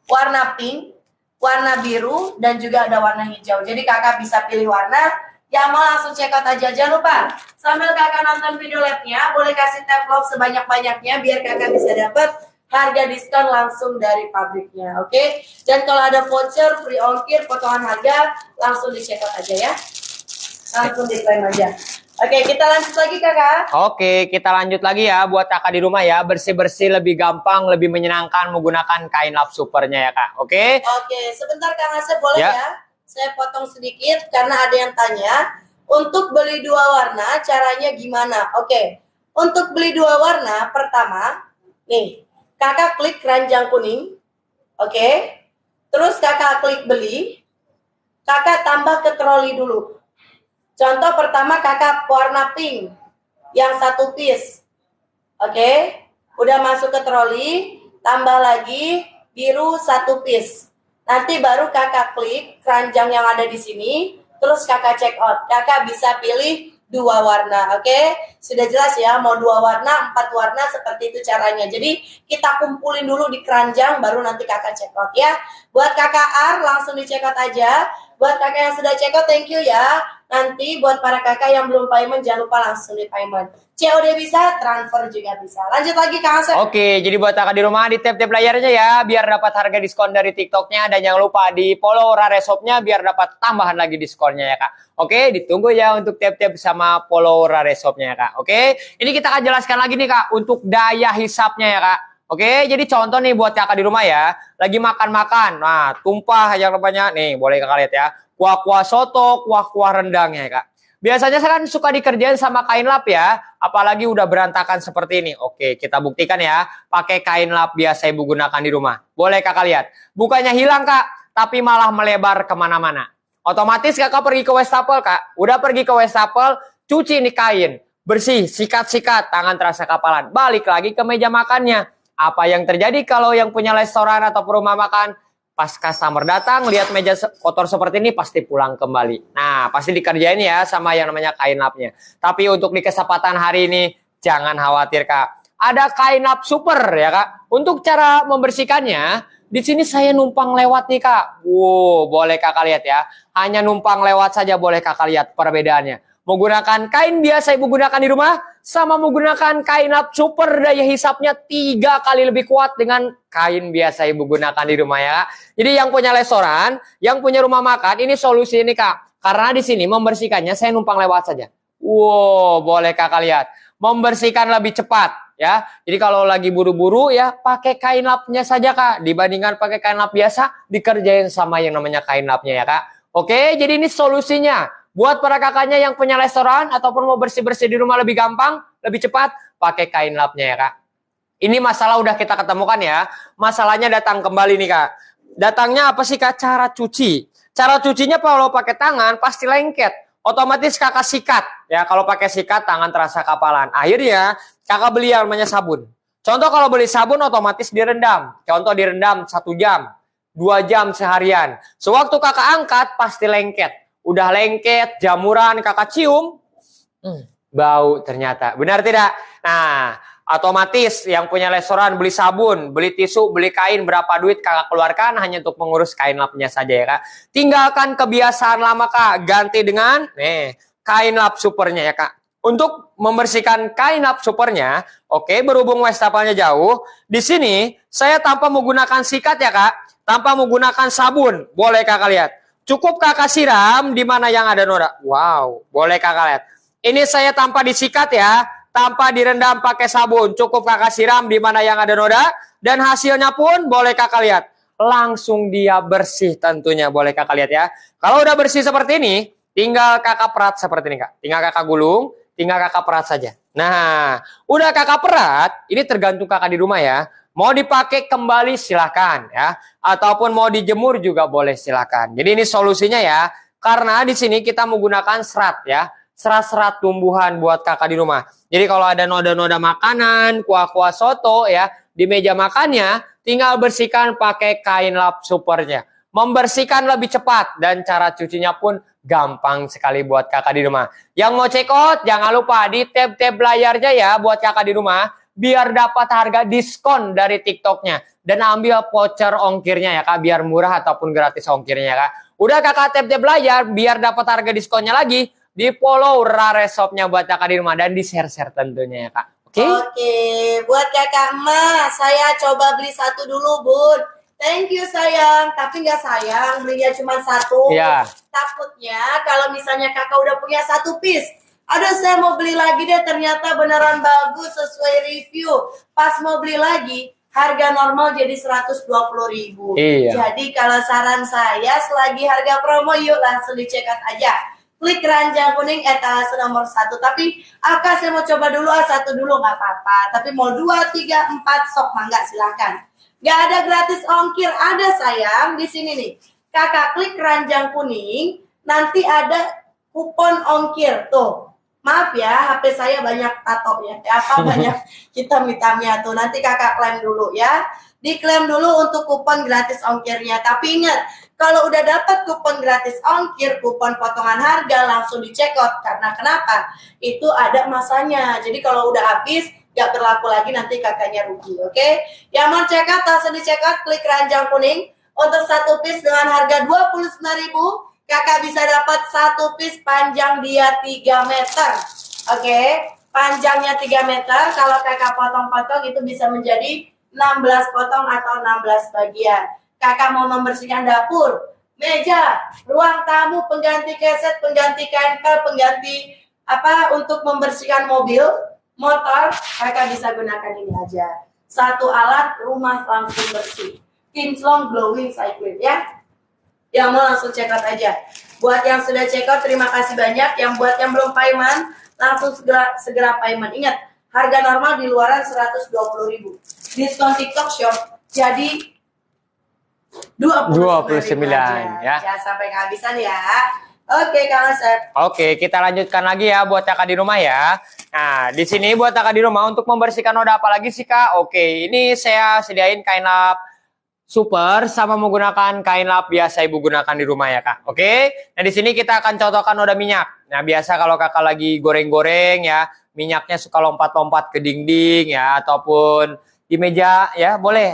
Warna pink, warna biru, dan juga ada warna hijau. Jadi kakak bisa pilih warna Yang mau langsung check out aja. Jangan lupa, sambil kakak nonton video labnya, boleh kasih tap love sebanyak-banyaknya biar kakak bisa dapat harga diskon langsung dari pabriknya, oke? Dan kalau ada voucher, free ongkir, potongan harga, langsung di check out aja ya. Langsung diklaim aja. Oke, kita lanjut lagi kakak. Oke, kita lanjut lagi ya buat kakak di rumah ya. Bersih-bersih lebih gampang, lebih menyenangkan menggunakan kain lap supernya ya kak. Oke? Oke, sebentar Kang Asep boleh Ya. ya? Saya potong sedikit karena ada yang tanya. Untuk beli dua warna caranya gimana? Oke, untuk beli dua warna pertama, nih kakak klik keranjang kuning. Oke, terus kakak klik beli. Kakak tambah ke troli dulu. Contoh pertama kakak warna pink yang 1 piece. Oke, udah masuk ke troli, tambah lagi biru 1 piece. Nanti baru kakak klik keranjang yang ada di sini, terus kakak check out. Kakak bisa pilih 2 warna, oke? Sudah jelas ya, mau 2 warna, 4 warna, seperti itu caranya. Jadi kita kumpulin dulu di keranjang, baru nanti kakak check out ya. Buat kakak R, langsung di check out aja. Buat kakak yang sudah check out, thank you ya. Nanti buat para kakak yang belum payment, jangan lupa langsung di payment. COD bisa, transfer juga bisa. Lanjut lagi Kang Asep. Oke, jadi buat kakak di rumah di tap-tap layarnya ya, biar dapat harga diskon dari TikToknya. Dan jangan lupa di follow Rare Shop-nya biar dapat tambahan lagi diskonnya ya kak. Oke, ditunggu ya untuk tap-tap sama follow Rare Shop-nya ya kak. Oke, ini kita akan jelaskan lagi nih kak, untuk daya hisapnya ya kak. Oke, jadi contoh nih buat kakak di rumah ya, lagi makan-makan. Nah, tumpah yang banyak nih, boleh kakak lihat ya. Kuah-kuah soto, kuah-kuah rendangnya ya kak. Biasanya saya kan suka dikerjain sama kain lap ya, apalagi udah berantakan seperti ini. Oke, kita buktikan ya, pakai kain lap biasa ibu gunakan di rumah. Boleh kakak lihat, bukannya hilang kak, tapi malah melebar kemana-mana. Otomatis kakak pergi ke wastafel kak, udah pergi ke wastafel, cuci nih kain, bersih, sikat-sikat, tangan terasa kapalan, balik lagi ke meja makannya. Apa yang terjadi kalau yang punya restoran atau rumah makan? Pas customer datang, lihat meja kotor seperti ini, pasti pulang kembali. Nah, pasti dikerjain ya sama yang namanya kain lapnya. Tapi untuk di kesempatan hari ini, jangan khawatir kak. Ada kain lap super ya kak. Untuk cara membersihkannya, di sini saya numpang lewat nih kak. Wow, boleh kakak lihat ya. Hanya numpang lewat saja boleh kakak lihat perbedaannya. Menggunakan kain biasa ibu gunakan di rumah, sama menggunakan kain lap super, daya hisapnya 3 kali lebih kuat dengan kain biasa ibu gunakan di rumah ya. Jadi yang punya restoran, yang punya rumah makan, ini solusi ini kak. Karena di sini membersihkannya saya numpang lewat saja. Wow, boleh kakak lihat. Membersihkan lebih cepat ya. Jadi kalau lagi buru-buru ya pakai kain lapnya saja kak. Dibandingkan pakai kain lap biasa, dikerjain sama yang namanya kain lapnya ya kak. Oke, jadi ini solusinya. Buat para kakaknya yang punya restoran ataupun mau bersih-bersih di rumah lebih gampang, lebih cepat, pakai kain lapnya ya kak. Ini masalah udah kita ketemukan ya. Masalahnya datang kembali nih kak. Datangnya apa sih kak? Cara cuci. Cara cucinya kalau pakai tangan pasti lengket. Otomatis kakak sikat. Ya kalau pakai sikat tangan terasa kapalan. Akhirnya kakak beli yang namanya sabun. Contoh kalau beli sabun otomatis direndam. Contoh direndam 1 jam, 2 jam seharian. Sewaktu kakak angkat pasti lengket. Udah lengket, jamuran, kakak cium, bau ternyata. Benar tidak? Nah, otomatis yang punya restoran beli sabun, beli tisu, beli kain, berapa duit kakak keluarkan hanya untuk mengurus kain lapnya saja ya kak. Tinggalkan kebiasaan lama kak, ganti dengan kain lap supernya ya kak. Untuk membersihkan kain lap supernya, oke, berhubung wastafelnya jauh, di sini saya tanpa menggunakan sikat ya kak, tanpa menggunakan sabun, boleh kakak lihat. Cukup kakak siram di mana yang ada noda. Wow, boleh kakak lihat. Ini saya tanpa disikat ya, tanpa direndam pakai sabun. Cukup kakak siram di mana yang ada noda. Dan hasilnya pun boleh kakak lihat. Langsung dia bersih tentunya, boleh kakak lihat ya. Kalau udah bersih seperti ini, tinggal kakak perat seperti ini kak. Tinggal kakak gulung, tinggal kakak perat saja. Nah, udah kakak perat, ini tergantung kakak di rumah ya. Mau dipakai kembali silahkan ya, ataupun mau dijemur juga boleh silahkan. Jadi ini solusinya ya, karena di sini kita menggunakan serat ya, serat-serat tumbuhan buat kakak di rumah. Jadi kalau ada noda-noda makanan, kuah-kuah soto ya, di meja makannya, tinggal bersihkan pakai kain lap supernya. Membersihkan lebih cepat dan cara cucinya pun gampang sekali buat kakak di rumah. Yang mau check out, jangan lupa di tab-tab layarnya ya buat kakak di rumah. Biar dapat harga diskon dari TikToknya. Dan ambil voucher ongkirnya ya kak. Biar murah ataupun gratis ongkirnya ya kak. Udah kakak tap-tap layar biar dapat harga diskonnya lagi. di follow Rare Shop-nya buat kakak di rumah dan di share-share tentunya ya kak. Oke, buat kakak emak, saya coba beli satu dulu, Bun. Thank you sayang, tapi nggak sayang, belinya cuma satu. Iya. Takutnya kalau misalnya kakak udah punya satu piece, aduh saya mau beli lagi deh, ternyata beneran bagus sesuai review. Pas mau beli lagi, harga normal jadi 120.000. Iya. Jadi kalau saran saya, selagi harga promo yuk langsung dicek out aja. Klik keranjang kuning etalase nomor 1. Tapi Aka saya mau coba dulu, satu dulu nggak apa-apa. Tapi mau 2, 3, 4 sok mangga silahkan. Nggak ada gratis ongkir, ada sayang di sini nih. Kakak klik keranjang kuning, nanti ada kupon ongkir tuh. Maaf ya, HP saya banyak tato ya. Banyak hitam-hitamnya tuh. Nanti kakak klaim dulu ya. Diklaim dulu untuk kupon gratis ongkirnya. Tapi ingat, kalau udah dapat kupon gratis ongkir, kupon potongan harga langsung dicekot. Karena kenapa? Itu ada masanya. Jadi kalau udah habis, gak berlaku lagi, nanti kakaknya rugi, oke? Yang mau cekot, langsung dicekot, klik keranjang kuning. Untuk satu piece dengan harga 29.000, kakak bisa dapat satu piece panjang dia 3 meter. Oke, panjangnya 3 meter, kalau kakak potong-potong itu bisa menjadi 16 potong atau 16 bagian. Kakak mau membersihkan dapur, meja, ruang tamu, pengganti keset, pengganti kancel, pengganti untuk membersihkan mobil, motor, kakak bisa gunakan ini aja. Satu alat, rumah langsung bersih. Kinclong Glowing Cycling ya. Yang mau langsung check out aja. Buat yang sudah check out, terima kasih banyak. Yang buat yang belum payment, langsung segera payment. Ingat, harga normal di luaran 120.000. Diskon TikTok Shop jadi 29 ya. Jangan sampai kehabisan ya. Oke, Kang Asep. Oke, kita lanjutkan lagi ya buat kakak di rumah ya. Nah, di sini buat kakak di rumah untuk membersihkan noda apa lagi sih kak? Oke, ini saya sediain kain lap super sama menggunakan kain lap biasa ibu gunakan di rumah ya kak. Oke, nah di sini kita akan contohkan noda minyak. Nah, biasa kalau kakak lagi goreng-goreng ya, minyaknya suka lompat-lompat ke dinding ya, ataupun di meja ya, boleh.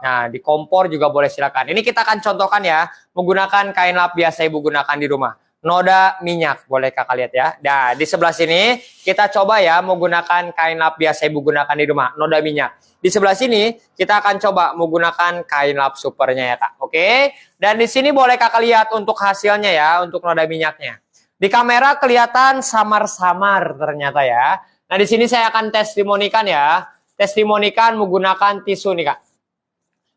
Nah, di kompor juga boleh silakan. Ini kita akan contohkan ya, menggunakan kain lap biasa ibu gunakan di rumah. Noda minyak, boleh kakak lihat ya. Nah, di sebelah sini kita coba ya menggunakan kain lap biasa ibu gunakan di rumah, noda minyak. Di sebelah sini kita akan coba menggunakan kain lap supernya ya kak. Oke, dan di sini boleh kakak lihat untuk hasilnya ya, untuk noda minyaknya. Di kamera kelihatan samar-samar ternyata ya. Nah, di sini saya akan testimonikan ya. Testimonikan menggunakan tisu nih kak.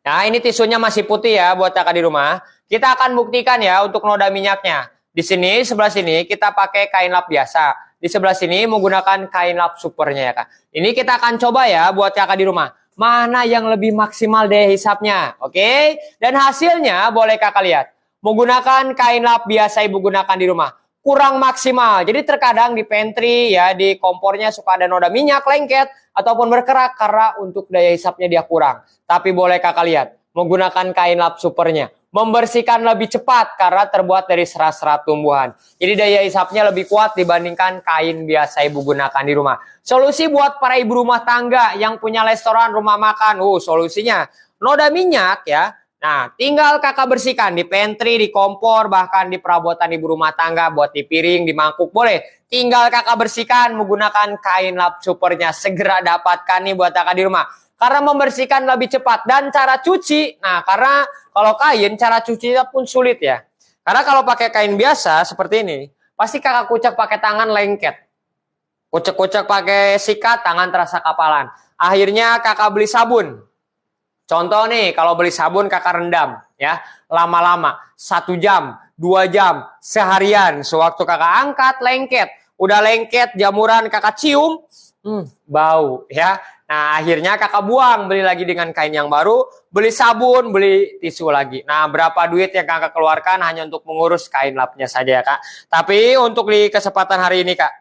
Nah, ini tisunya masih putih ya buat kakak di rumah. Kita akan buktikan ya untuk noda minyaknya. Di sini, sebelah sini kita pakai kain lap biasa. Di sebelah sini menggunakan kain lap supernya ya kak. Ini kita akan coba ya buat kakak di rumah. Mana yang lebih maksimal daya hisapnya. Oke? Dan hasilnya boleh kakak lihat. Menggunakan kain lap biasa ibu gunakan di rumah. Kurang maksimal. Jadi terkadang di pantry ya, di kompornya suka ada noda minyak lengket ataupun berkerak karena untuk daya hisapnya dia kurang. Tapi boleh kakak lihat, menggunakan kain lap supernya membersihkan lebih cepat karena terbuat dari serat-serat tumbuhan. Jadi daya hisapnya lebih kuat dibandingkan kain biasa ibu gunakan di rumah. Solusi buat para ibu rumah tangga yang punya restoran, rumah makan. Solusinya noda minyak ya. Nah, tinggal kakak bersihkan di pantry, di kompor, bahkan di perabotan ibu rumah tangga, buat di piring, di mangkuk, boleh. Tinggal kakak bersihkan menggunakan kain lap supernya. Segera dapatkan nih buat kakak di rumah. Karena membersihkan lebih cepat. Dan cara cuci, nah karena kalau kain, cara cucinya pun sulit ya. Karena kalau pakai kain biasa seperti ini, pasti kakak kucek pakai tangan lengket. Kucek-kucek pakai sikat, tangan terasa kapalan. Akhirnya kakak beli sabun. Contoh nih, kalau beli sabun kakak rendam ya, lama-lama 1 jam, 2 jam, seharian. Sewaktu kakak angkat lengket, udah lengket jamuran kakak cium, bau ya. Nah akhirnya kakak buang, beli lagi dengan kain yang baru, beli sabun, beli tisu lagi. Nah berapa duit yang kakak keluarkan hanya untuk mengurus kain lapnya saja ya kak. Tapi untuk di kesempatan hari ini kak,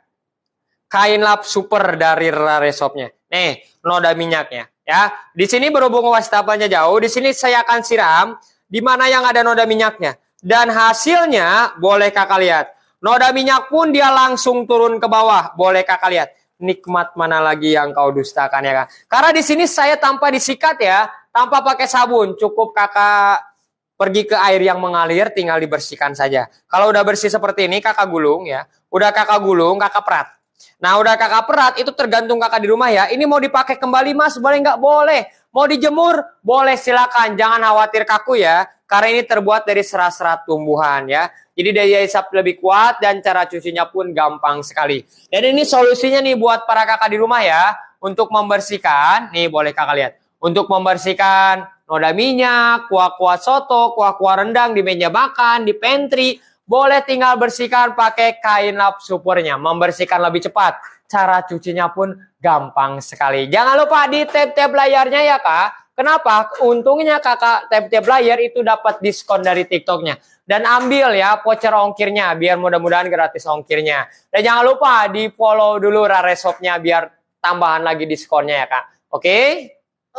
kain lap super dari Rare Shop-nya. Nih noda minyaknya. Ya, di sini berhubung wastafelnya jauh, di sini saya akan siram di mana yang ada noda minyaknya. Dan hasilnya boleh kakak lihat. Noda minyak pun dia langsung turun ke bawah, boleh kakak lihat. Nikmat mana lagi yang kau dustakan ya kak. Karena di sini saya tanpa disikat ya, tanpa pakai sabun, cukup kakak pergi ke air yang mengalir, tinggal dibersihkan saja. Kalau udah bersih seperti ini, kakak gulung ya. Udah kakak gulung, kakak perat. Nah, udah kakak perat, itu tergantung kakak di rumah ya. Ini mau dipakai kembali mas, boleh nggak? Boleh. Mau dijemur? Boleh, silakan. Jangan khawatir kaku ya. Karena ini terbuat dari serat-serat tumbuhan ya. Jadi daya hisap lebih kuat dan cara cucinya pun gampang sekali. Dan ini solusinya nih buat para kakak di rumah ya. Untuk membersihkan, nih boleh kakak lihat. Untuk membersihkan noda minyak, kuah-kuah soto, kuah-kuah rendang di meja makan, di pantry. Boleh tinggal bersihkan pakai kain lap supernya. Membersihkan lebih cepat. Cara cucinya pun gampang sekali. Jangan lupa di tab-tab layarnya ya kak. Kenapa? Untungnya kakak tab-tab layar itu dapat diskon dari TikToknya. Dan ambil ya voucher ongkirnya. Biar mudah-mudahan gratis ongkirnya. Dan jangan lupa di follow dulu Rare Shop-nya biar tambahan lagi diskonnya ya kak. Oke?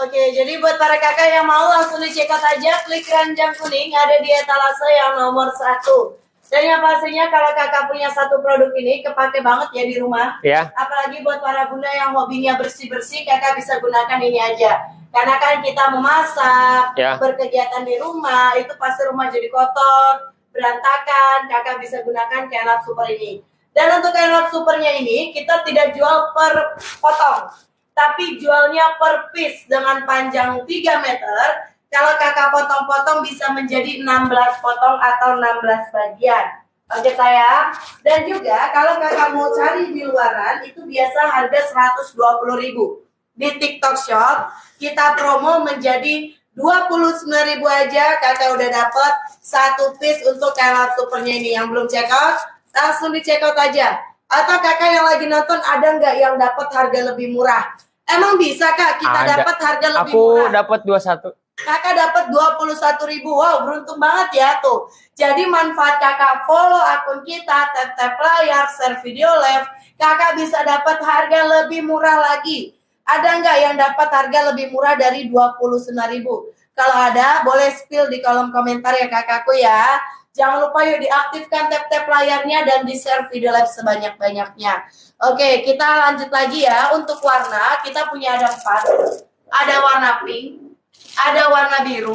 Oke, jadi buat para kakak yang mau langsung di-check out aja, klik keranjang kuning ada di etalase yang nomor 1. Dan yang pastinya kalau kakak punya satu produk ini, kepake banget ya di rumah. Ya. Apalagi buat para bunda yang hobinya bersih-bersih, kakak bisa gunakan ini aja. Karena kan kita memasak, berkegiatan di rumah, itu pasti rumah jadi kotor, berantakan, kakak bisa gunakan kain lap super ini. Dan untuk kain lap supernya ini, kita tidak jual per potong. Tapi jualnya per piece dengan panjang 3 meter. Kalau kakak potong-potong bisa menjadi 16 potong atau 16 bagian. Oke sayang. Dan juga kalau kakak mau cari di luaran itu biasa harga 120.000. Di TikTok Shop kita promo menjadi 29.000 aja. Kakak udah dapat satu piece untuk kain lap supernya ini. Yang belum check out langsung di check out aja. Atau kakak yang lagi nonton ada nggak yang dapat harga lebih murah? Emang bisa kak kita dapat harga lebih murah? Aku dapat 21. Kakak dapat 21.000. Wow, beruntung banget ya tuh. Jadi manfaat kakak follow akun kita, tap-tap layar, share video live, kakak bisa dapat harga lebih murah lagi. Ada nggak yang dapat harga lebih murah dari 29.000? Kalau ada, boleh spill di kolom komentar ya kakakku ya. Jangan lupa yuk diaktifkan tap-tap layarnya dan di-share video live sebanyak-banyaknya. Oke, kita lanjut lagi ya. Untuk warna, kita punya ada 4. Ada warna pink, ada warna biru,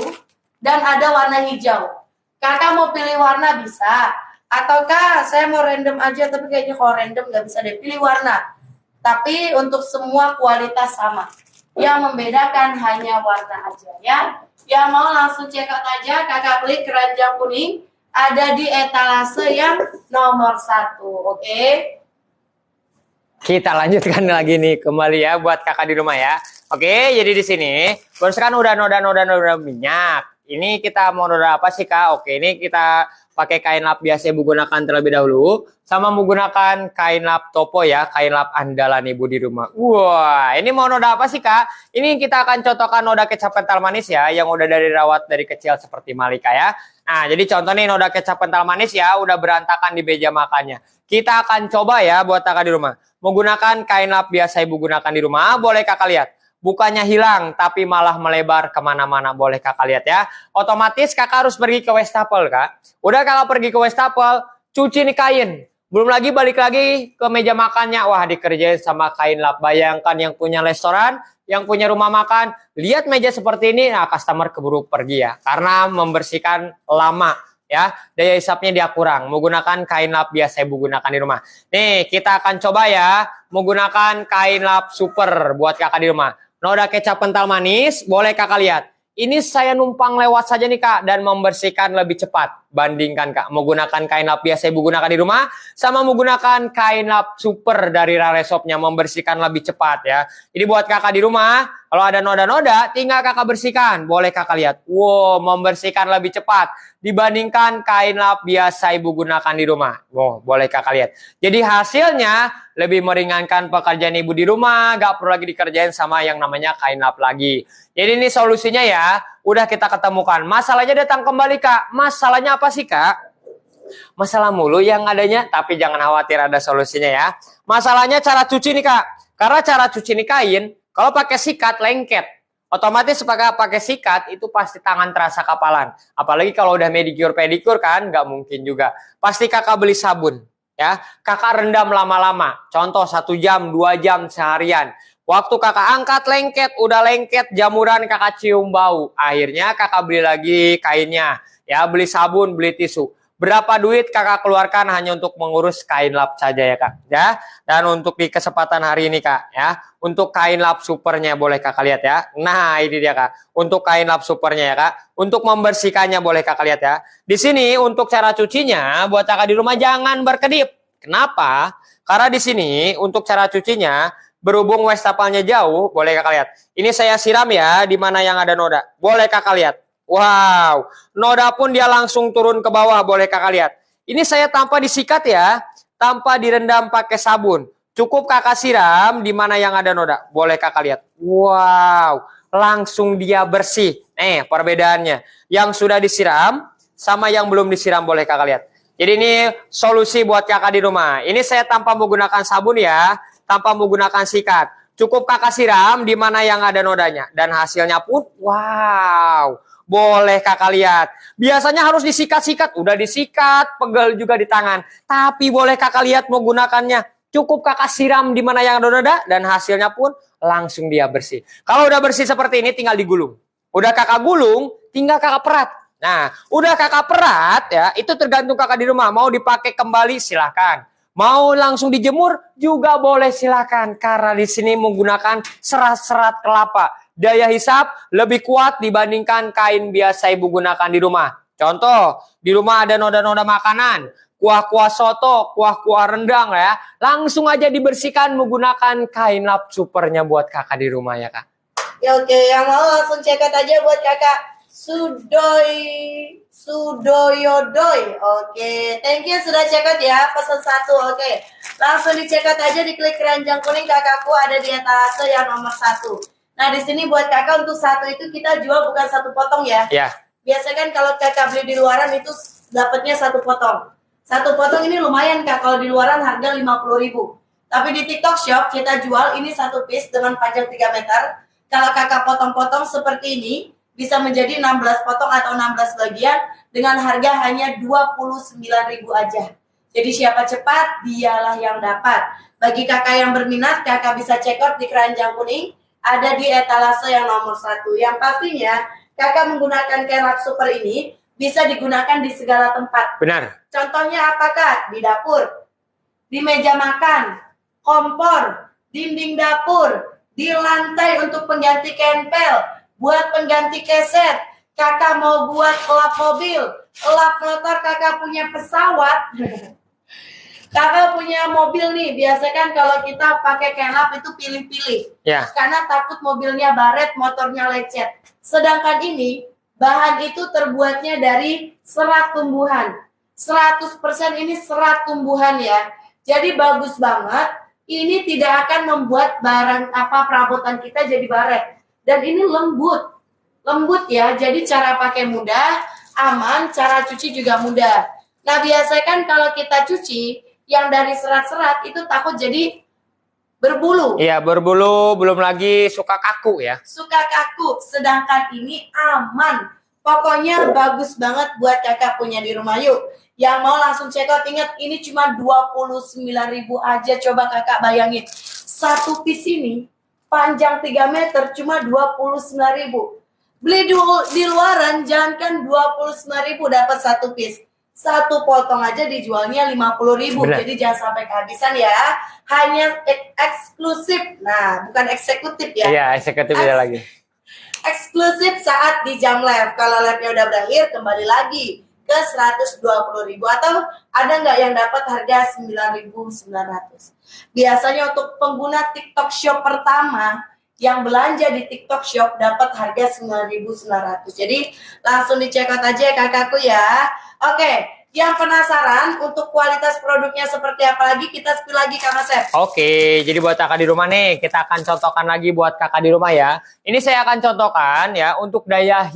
dan ada warna hijau. Kakak mau pilih warna bisa. Ataukah saya mau random aja, tapi kayaknya kalau random nggak bisa deh. Pilih warna. Tapi untuk semua kualitas sama. Yang membedakan hanya warna aja ya. Yang mau langsung check out aja, kakak klik keranjang kuning. Ada di etalase yang nomor 1. Oke? Kita lanjutkan lagi nih kembali ya buat kakak di rumah ya. Oke, jadi di sini kan udah noda minyak. Ini kita mau noda apa sih kak? Oke, ini kita pakai kain lap biasa ibu gunakan terlebih dahulu. Sama menggunakan kain lap topo ya, kain lap andalan ibu di rumah. Wah, ini mau noda apa sih kak? Ini kita akan contohkan noda kecap kental manis ya, yang udah dari rawat dari kecil seperti Malika ya. Nah, jadi contoh nih noda kecap kental manis ya, udah berantakan di meja makannya. Kita akan coba ya buat kakak di rumah. Menggunakan kain lap biasa ibu gunakan di rumah, boleh kakak lihat. Bukannya hilang, tapi malah melebar kemana-mana. Boleh kakak lihat ya. Otomatis kakak harus pergi ke wastafel kak. Udah kakak pergi ke wastafel, cuci nih kain. Belum lagi balik lagi ke meja makannya. Wah, dikerjain sama kain lap. Bayangkan yang punya restoran, yang punya rumah makan. Lihat meja seperti ini, nah customer keburu pergi ya. Karena membersihkan lama. Ya, daya hisapnya dia kurang. Menggunakan kain lap biasa ibu gunakan di rumah. Nih, kita akan coba ya menggunakan kain lap super buat kakak di rumah. Noda kecap kental manis, boleh kakak lihat. Ini saya numpang lewat saja nih kak dan membersihkan lebih cepat. Bandingkan kak, menggunakan kain lap biasa ibu gunakan di rumah sama menggunakan kain lap super dari Rare Shop-nya membersihkan lebih cepat ya. Jadi buat kakak di rumah, kalau ada noda-noda tinggal kakak bersihkan. Boleh kakak lihat. Wow, membersihkan lebih cepat dibandingkan kain lap biasa ibu gunakan di rumah. Wow, boleh kakak lihat. Jadi hasilnya lebih meringankan pekerjaan ibu di rumah, gak perlu lagi dikerjain sama yang namanya kain lap lagi. Jadi ini solusinya ya, udah kita ketemukan. Masalahnya datang kembali kak. Masalahnya apa sih kak? Masalah mulu yang adanya, tapi jangan khawatir ada solusinya ya. Masalahnya cara cuci nih kak. Karena cara cuci nih kain, kalau pakai sikat lengket. Otomatis pakai sikat itu pasti tangan terasa kapalan. Apalagi kalau udah manicure pedicure kan, nggak mungkin juga. Pasti kakak beli sabun. Ya, kakak rendam lama-lama. Contoh 1 jam, 2 jam seharian. Waktu kakak angkat lengket, udah lengket jamuran kakak cium bau. Akhirnya kakak beli lagi kainnya, ya beli sabun, beli tisu. Berapa duit kakak keluarkan hanya untuk mengurus kain lap saja ya kak, ya. Dan untuk di kesempatan hari ini kak, ya, untuk kain lap supernya boleh kakak lihat ya. Nah ini dia kak, untuk kain lap supernya ya kak. Untuk membersihkannya boleh kakak lihat ya. Di sini untuk cara cucinya, buat kakak di rumah jangan berkedip. Kenapa? Karena di sini untuk cara cucinya, berhubung wastafalnya jauh, boleh kakak lihat. Ini saya siram ya, di mana yang ada noda. Boleh kakak lihat. Wow, noda pun dia langsung turun ke bawah, boleh kakak lihat. Ini saya tanpa disikat ya, tanpa direndam pakai sabun. Cukup kakak siram di mana yang ada noda, boleh kakak lihat. Wow, langsung dia bersih. Perbedaannya. Yang sudah disiram sama yang belum disiram boleh kakak lihat. Jadi ini solusi buat kakak di rumah. Ini saya tanpa menggunakan sabun ya, tanpa menggunakan sikat. Cukup kakak siram di mana yang ada nodanya. Dan hasilnya pun wow, boleh kakak lihat. Biasanya harus disikat-sikat. Udah disikat, pegel juga di tangan. Tapi boleh kakak lihat menggunakannya. Cukup kakak siram di mana yang ada noda. Dan hasilnya pun langsung dia bersih. Kalau udah bersih seperti ini tinggal digulung. Udah kakak gulung, tinggal kakak perat. Nah, udah kakak perat ya, itu tergantung kakak di rumah. Mau dipakai kembali silahkan. Mau langsung dijemur juga boleh silahkan. Karena di sini menggunakan serat-serat kelapa. Daya hisap lebih kuat dibandingkan kain biasa ibu gunakan di rumah. Contoh, di rumah ada noda-noda makanan. Kuah-kuah soto, kuah-kuah rendang ya. Langsung aja dibersihkan menggunakan kain lap supernya buat kakak di rumah ya kak. Ya, oke, yang mau langsung cekat aja buat kakak Sudoyodoy. Oke, thank you sudah cekat ya, pesan 1. Oke, langsung dicekat aja, diklik keranjang kuning kakakku ada di etalase yang nomor 1. Nah di sini buat kakak untuk 1 itu kita jual bukan 1 potong ya. Ya. Biasa kan kalau kakak beli di luaran itu dapatnya 1 potong. 1 potong ini lumayan kak, kalau di luaran harga 50.000. Tapi di TikTok Shop kita jual ini 1 piece dengan panjang 3 meter. Kalau kakak potong-potong seperti ini, bisa menjadi 16 potong atau 16 bagian dengan harga hanya 29.000 aja. Jadi siapa cepat, dialah yang dapat. Bagi kakak yang berminat, kakak bisa check out di keranjang kuning, ada di etalase yang nomor 1. Yang pastinya, kakak menggunakan kain lap super ini bisa digunakan di segala tempat. Benar. Contohnya apakah? Di dapur, di meja makan, kompor, dinding dapur, di lantai untuk pengganti kempel, buat pengganti keset, kakak mau buat lap mobil, lap motor, kakak punya pesawat, kakak punya mobil nih, biasa kan kalau kita pakai kelap itu pilih-pilih, Ya. karena takut mobilnya baret, motornya lecet. Sedangkan ini, bahan itu terbuatnya dari serat tumbuhan, 100% ini serat tumbuhan ya, jadi bagus banget. Ini tidak akan membuat barang perabotan kita jadi baret. Dan ini lembut ya, jadi cara pakai mudah, aman, cara cuci juga mudah. Nah biasanya kan kalau kita cuci yang dari serat-serat itu takut jadi berbulu. Iya berbulu, belum lagi suka kaku ya. Suka kaku, sedangkan ini aman. Pokoknya bagus banget buat kakak punya di rumah yuk. Yang mau langsung check out, ingat ini cuma 29.000 aja, coba kakak bayangin. 1 piece ini panjang 3 meter cuma 29.000. Beli di luaran jangankan 29.000 dapat 1 piece. 1 potong aja dijualnya 50.000. Jadi jangan sampai kehabisan ya. Hanya eksklusif. Nah, bukan eksekutif ya. Iya, eksekutif beda lagi. Eksklusif saat di jam live. Kalau live-nya udah berakhir, kembali lagi ke 120.000. Atau ada nggak yang dapat harga 9.900? Biasanya untuk pengguna TikTok Shop pertama yang belanja di TikTok Shop dapat harga 9.900. Jadi langsung dicek out aja ya kakakku ya. Oke. Yang penasaran untuk kualitas produknya seperti apa lagi, kita spill lagi Kak Asep. Oke, jadi buat kakak di rumah nih, kita akan contohkan lagi buat kakak di rumah ya. Ini saya akan contohkan ya untuk daya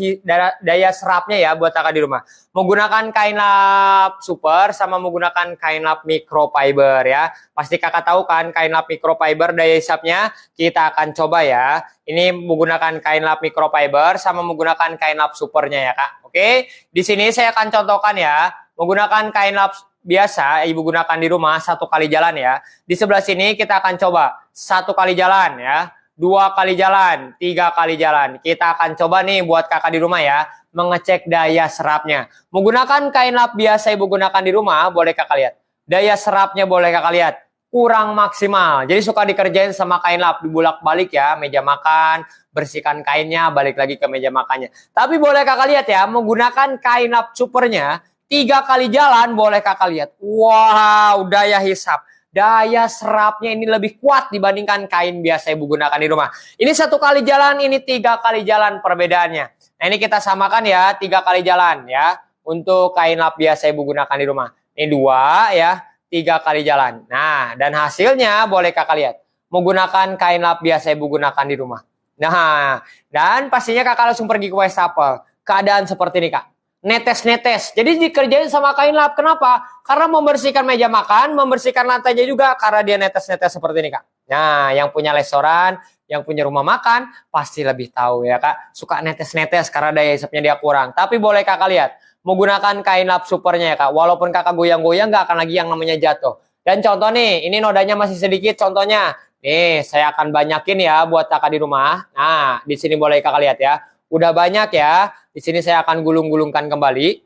serapnya ya buat kakak di rumah. Menggunakan kain lap super sama menggunakan kain lap microfiber ya. Pasti kakak tahu kan kain lap microfiber daya hisapnya, kita akan coba ya. Ini menggunakan kain lap microfiber sama menggunakan kain lap supernya ya kak. Oke, di sini saya akan contohkan ya. Menggunakan kain lap biasa ibu gunakan di rumah 1 kali jalan ya. Di sebelah sini kita akan coba 1 kali jalan ya, 2 kali jalan, 3 kali jalan. Kita akan coba nih buat kakak di rumah ya, mengecek daya serapnya. Menggunakan kain lap biasa ibu gunakan di rumah, boleh kakak lihat. Daya serapnya boleh kakak lihat, kurang maksimal. Jadi suka dikerjain sama kain lap, dibulak-balik ya, meja makan, bersihkan kainnya, balik lagi ke meja makannya. Tapi boleh kakak lihat ya, menggunakan kain lap supernya, 3 kali jalan boleh kakak lihat. Wow, daya hisap. Daya serapnya ini lebih kuat dibandingkan kain biasa ibu gunakan di rumah. Ini 1 kali jalan, ini 3 kali jalan perbedaannya. Nah ini kita samakan ya, 3 kali jalan ya. Untuk kain lap biasa ibu gunakan di rumah. Ini 2 ya, 3 kali jalan. Nah, dan hasilnya boleh kakak lihat. Menggunakan kain lap biasa ibu gunakan di rumah. Nah, dan pastinya kakak langsung pergi ke wastafel. Keadaan seperti ini kak. Netes-netes. Jadi dikerjain sama kain lap. Kenapa? Karena membersihkan meja makan, membersihkan lantainya juga karena dia netes-netes seperti ini kak. Nah, yang punya restoran, yang punya rumah makan, pasti lebih tahu ya kak. Suka netes-netes karena daya hisapnya dia kurang. Tapi boleh kakak lihat. Menggunakan kain lap supernya ya kak. Walaupun kakak goyang-goyang nggak akan lagi yang namanya jatuh. Dan contoh nih, ini nodanya masih sedikit contohnya. Nih, saya akan banyakin ya buat kakak di rumah. Nah, di sini boleh kakak lihat ya. Udah banyak ya. Di sini saya akan gulung-gulungkan kembali.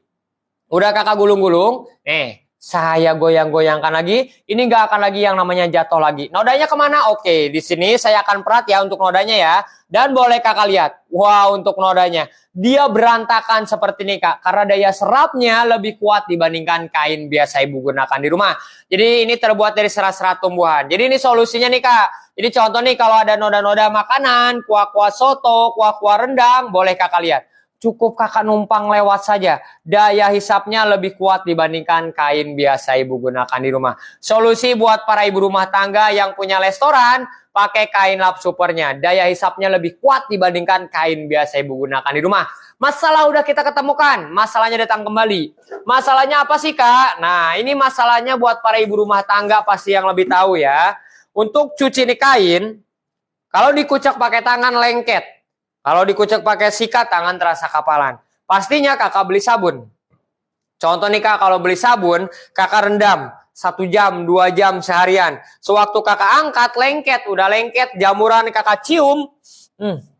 Udah kakak gulung-gulung. Nih, saya goyang-goyangkan lagi. Ini nggak akan lagi yang namanya jatuh lagi. Nodanya kemana? Oke, di sini saya akan perat ya untuk nodanya ya. Dan boleh kakak lihat. Wow, untuk nodanya. Dia berantakan seperti ini kak. Karena daya serapnya lebih kuat dibandingkan kain biasa ibu gunakan di rumah. Jadi ini terbuat dari serat-serat tumbuhan. Jadi ini solusinya nih kak. Jadi contoh nih kalau ada noda-noda makanan, kuah-kuah soto, kuah-kuah rendang, boleh kakak lihat. Cukup kakak numpang lewat saja. Daya hisapnya lebih kuat dibandingkan kain biasa ibu gunakan di rumah. Solusi buat para ibu rumah tangga yang punya restoran, pakai kain lap supernya. Daya hisapnya lebih kuat dibandingkan kain biasa ibu gunakan di rumah. Masalah udah kita ketemukan, masalahnya datang kembali. Masalahnya apa sih kak? Nah ini masalahnya buat para ibu rumah tangga pasti yang lebih tahu ya. Untuk cuci nih kain, kalau dikucek pakai tangan lengket. Kalau dikucek pakai sikat, tangan terasa kapalan. Pastinya kakak beli sabun. Contoh nih kak, kalau beli sabun, kakak rendam 1 jam, 2 jam seharian. Sewaktu kakak angkat, lengket. Udah lengket, jamuran kakak cium.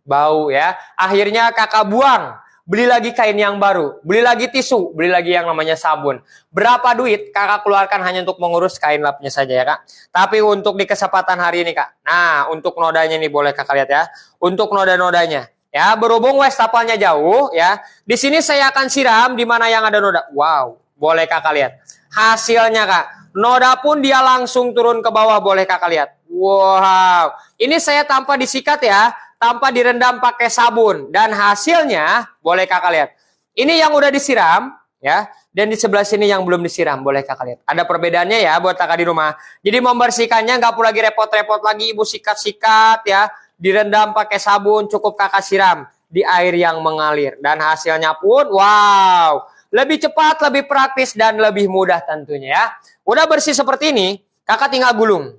Bau ya. Akhirnya kakak buang. Beli lagi kain yang baru. Beli lagi tisu. Beli lagi yang namanya sabun. Berapa duit kakak keluarkan hanya untuk mengurus kain lapnya saja ya kak. Tapi untuk di kesempatan hari ini kak. Nah untuk nodanya nih boleh kakak lihat ya. Untuk noda-nodanya. Ya berhubung wastafalnya jauh ya. Di sini saya akan siram di mana yang ada noda. Wow. Boleh kakak lihat. Hasilnya kak. Noda pun dia langsung turun ke bawah. Boleh kakak lihat. Wow. Ini saya tanpa disikat ya. Tanpa direndam pakai sabun. Dan hasilnya, boleh kakak lihat. Ini yang udah disiram, ya. Dan di sebelah sini yang belum disiram, boleh kakak lihat. Ada perbedaannya ya buat kakak di rumah. Jadi membersihkannya nggak perlu lagi repot-repot lagi. Ibu sikat-sikat ya. Direndam pakai sabun, cukup kakak siram. Di air yang mengalir. Dan hasilnya pun, wow. Lebih cepat, lebih praktis, dan lebih mudah tentunya ya. Udah bersih seperti ini, kakak tinggal gulung.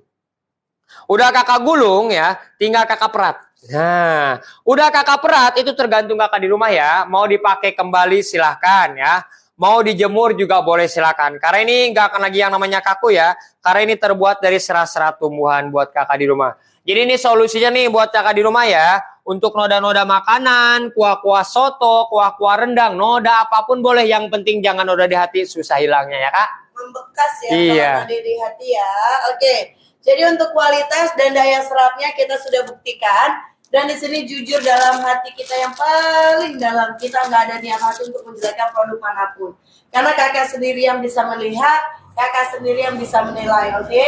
Udah kakak gulung ya, tinggal kakak perat. Nah, udah kakak perat itu tergantung kakak di rumah ya. Mau dipakai kembali silahkan ya. Mau dijemur juga boleh silahkan. Karena ini nggak akan lagi yang namanya kaku ya. Karena ini terbuat dari serat-serat tumbuhan buat kakak di rumah. Jadi ini solusinya nih buat kakak di rumah ya. Untuk noda-noda makanan, kuah-kuah soto, kuah-kuah rendang, noda apapun boleh. Yang penting jangan noda di hati, susah hilangnya ya kak. Membekas ya Iya. kalau noda di hati ya. Oke. Jadi untuk kualitas dan daya serapnya kita sudah buktikan. Dan di sini jujur dalam hati kita yang paling dalam, kita nggak ada niat hati untuk menjelekkan produk manapun. Karena kakak sendiri yang bisa melihat, kakak sendiri yang bisa menilai, oke?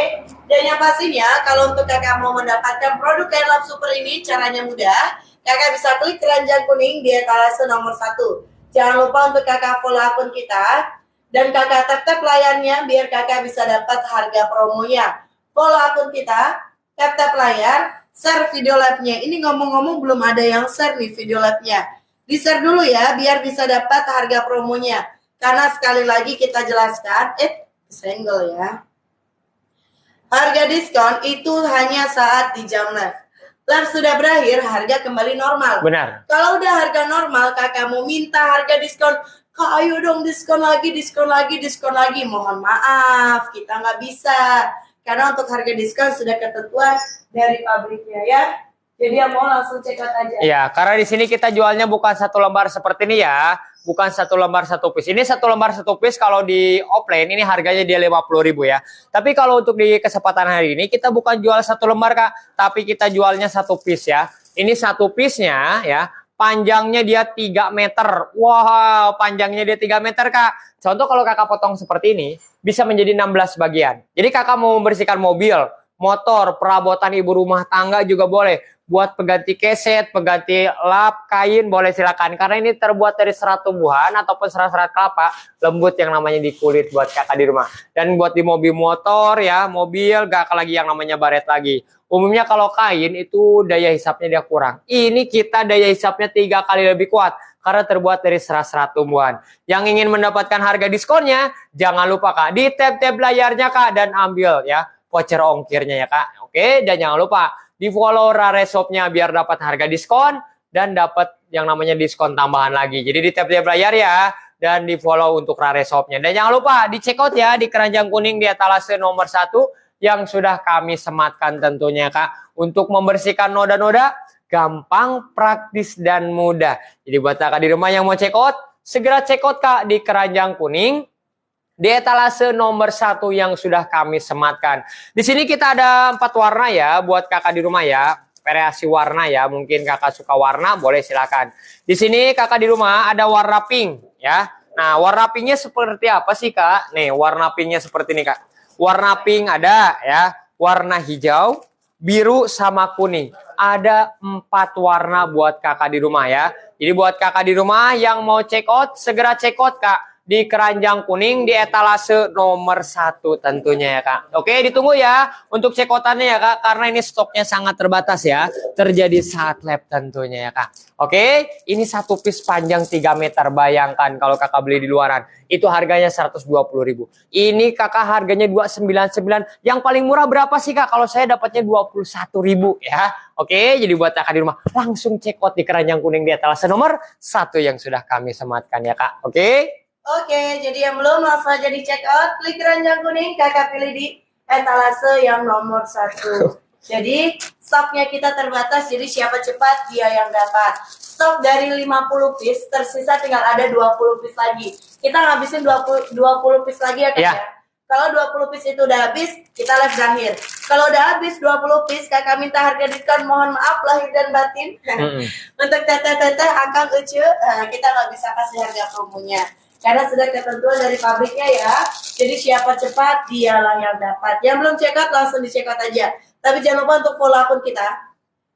Dan yang pastinya kalau untuk kakak mau mendapatkan produk kain lap super ini, caranya mudah. Kakak bisa klik keranjang kuning di etalase nomor 1. Jangan lupa untuk kakak follow akun kita dan kakak tap-tap layarnya biar kakak bisa dapat harga promonya. Follow akun kita, tap-tap layar, share video live-nya. Ini ngomong-ngomong belum ada yang share nih video live-nya. Di-share dulu ya, biar bisa dapat harga promonya. Karena sekali lagi kita jelaskan, senggol ya. Harga diskon itu hanya saat di jam live. Live sudah berakhir, harga kembali normal. Benar. Kalau udah harga normal, kakak mau minta harga diskon Kak ayo dong diskon lagi, diskon lagi, diskon lagi. Mohon maaf, kita nggak bisa. Karena untuk harga diskon sudah ketentuan dari pabriknya ya. Jadi yang mau langsung check out aja. Iya, karena di sini kita jualnya bukan satu lembar seperti ini ya. Bukan satu lembar satu piece. Ini satu lembar satu piece kalau di offline ini harganya dia 50.000 ya. Tapi kalau untuk di kesempatan hari ini kita bukan jual satu lembar Kak, tapi kita jualnya satu piece ya. Ini satu piece-nya ya. Panjangnya dia 3 meter. Wow, panjangnya dia 3 meter Kak. Contoh kalau Kakak potong seperti ini, bisa menjadi 16 bagian. Jadi Kakak mau membersihkan mobil, motor, perabotan ibu rumah tangga juga boleh. Buat pengganti keset, pengganti lap, kain, boleh silakan. Karena ini terbuat dari serat tumbuhan ataupun serat-serat kelapa, lembut yang namanya di kulit buat Kakak di rumah. Dan buat di mobil motor ya, mobil gak lagi yang namanya baret lagi. Umumnya kalau kain itu daya hisapnya dia kurang. Ini kita daya hisapnya 3 kali lebih kuat. Karena terbuat dari serat-serat tumbuhan. Yang ingin mendapatkan harga diskonnya, jangan lupa Kak, di tab-tab layarnya Kak, dan ambil ya voucher ongkirnya ya Kak. Oke, dan jangan lupa di follow Rare Shop-nya biar dapat harga diskon dan dapat yang namanya diskon tambahan lagi. Jadi di tab-tab layar ya, dan di follow untuk Rare Shop-nya. Dan jangan lupa di check out ya di keranjang kuning di etalase nomor 1 yang sudah kami sematkan tentunya Kak. Untuk membersihkan noda-noda, gampang, praktis, dan mudah. Jadi buat Kakak di rumah yang mau check out, segera check out Kak di keranjang kuning di etalase nomor 1 yang sudah kami sematkan. Di sini kita ada 4 warna ya buat Kakak di rumah ya. Variasi warna ya. Mungkin Kakak suka warna, boleh silakan. Di sini Kakak di rumah ada warna pink ya. Nah, warna pinknya seperti apa sih Kak? Nih, warna pinknya seperti ini Kak. Warna pink ada ya. Warna hijau, biru, sama kuning. Ada 4 warna buat Kakak di rumah ya. Jadi buat Kakak di rumah yang mau check out, segera check out Kak di keranjang kuning di etalase nomor 1 tentunya ya Kak. Oke, ditunggu ya untuk cekotannya ya Kak, karena ini stoknya sangat terbatas ya. Terjadi saat lab tentunya ya Kak. Oke, ini satu piece panjang 3 meter. Bayangkan kalau Kakak beli di luaran, itu harganya 120.000. Ini Kakak harganya 299. Yang paling murah berapa sih Kak? Kalau saya dapatnya 21.000 ya. Oke, jadi buat Kakak di rumah langsung check out di keranjang kuning di etalase nomor 1 yang sudah kami sematkan ya Kak. Oke. Oke, jadi yang belum langsung aja di check out, klik keranjang kuning, Kakak pilih di etalase yang nomor 1. Jadi stoknya kita terbatas, jadi siapa cepat dia yang dapat. Stok dari 50 piece, tersisa tinggal ada 20 piece lagi. Kita ngabisin 20 piece lagi ya Kak ya. Kalau 20 piece itu udah habis, kita live berakhir. Kalau udah habis 20 piece, Kakak minta harga diskon, mohon maaf lahir dan batin. Untuk teteh-teteh, akang ucu, kita nggak bisa kasih harga promonya. Karena sudah ketentuan dari pabriknya ya. Jadi siapa cepat, dialah yang dapat. Yang belum check out, langsung di check out aja. Tapi jangan lupa untuk follow akun kita.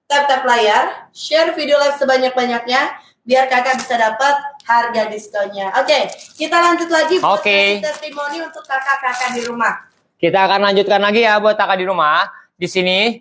Tap-tap layar, share video live sebanyak-banyaknya, biar Kakak bisa dapat harga diskonnya. Oke, kita lanjut lagi buat testimoni untuk kakak-kakak di rumah. Kita akan lanjutkan lagi ya buat kakak di rumah. Di sini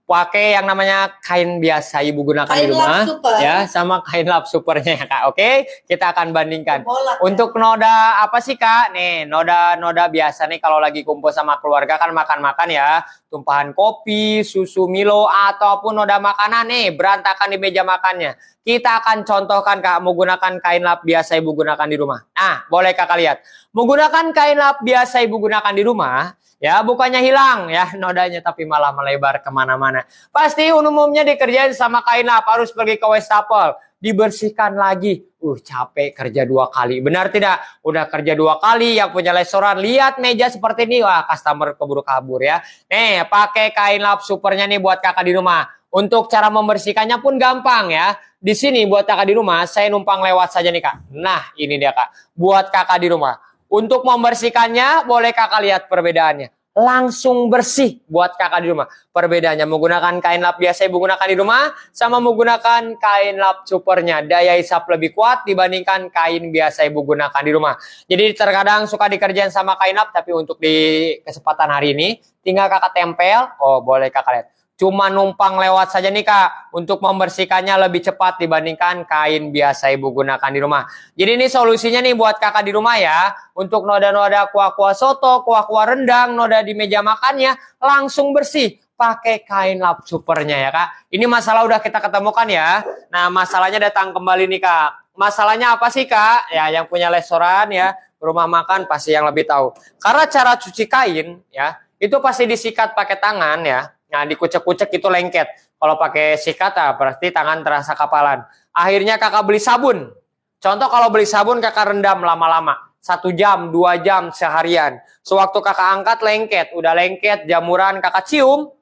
pakai yang namanya kain biasa ibu gunakan kain di rumah ya, sama kain lap supernya Kak. Oke, kita akan bandingkan. Untuk noda apa sih Kak? Nih, noda biasa nih kalau lagi kumpul sama keluarga kan makan-makan ya, tumpahan kopi, susu Milo ataupun noda makanan nih berantakan di meja makannya. Kita akan contohkan Kak menggunakan kain lap biasa ibu gunakan di rumah. Nah, boleh Kakak lihat. Menggunakan kain lap biasa ibu gunakan di rumah, ya bukannya hilang ya nodanya, tapi malah melebar kemana-mana. Pasti umumnya dikerjain sama kain lap, harus pergi ke wastafel, dibersihkan lagi. Capek kerja 2 kali. Benar tidak? Udah kerja 2 kali, yang punya restoran lihat meja seperti ini, wah customer keburu kabur ya. Nih, pakai kain lap supernya nih buat kakak di rumah. Untuk cara membersihkannya pun gampang ya. Di sini buat kakak di rumah, saya numpang lewat saja nih Kak. Nah, ini dia Kak. Buat kakak di rumah. Untuk membersihkannya, boleh kakak lihat perbedaannya. Langsung bersih buat kakak di rumah. Perbedaannya menggunakan kain lap biasa ibu gunakan di rumah sama menggunakan kain lap supernya. Daya hisap lebih kuat dibandingkan kain biasa ibu gunakan di rumah. Jadi terkadang suka dikerjain sama kain lap, tapi untuk di kesempatan hari ini tinggal kakak tempel. Boleh kakak lihat. Cuma numpang lewat saja nih Kak. Untuk membersihkannya lebih cepat dibandingkan kain biasa ibu gunakan di rumah. Jadi ini solusinya nih buat kakak di rumah ya. Untuk noda-noda kuah-kuah soto, kuah-kuah rendang, noda di meja makannya langsung bersih. pakai kain lap supernya ya Kak. Ini masalah udah kita ketemukan ya. Nah masalahnya datang kembali nih Kak. Masalahnya apa sih Kak? Ya yang punya restoran ya, rumah makan pasti yang lebih tahu. Karena cara cuci kain ya, itu pasti disikat pakai tangan ya. Nah dikucek-kucek itu lengket. Kalau pakai sikat ya berarti tangan terasa kapalan. Akhirnya Kakak beli sabun. Contoh kalau beli sabun Kakak rendam lama-lama. 1 jam, 2 jam, seharian. Sewaktu Kakak angkat lengket. Udah lengket, jamuran Kakak cium.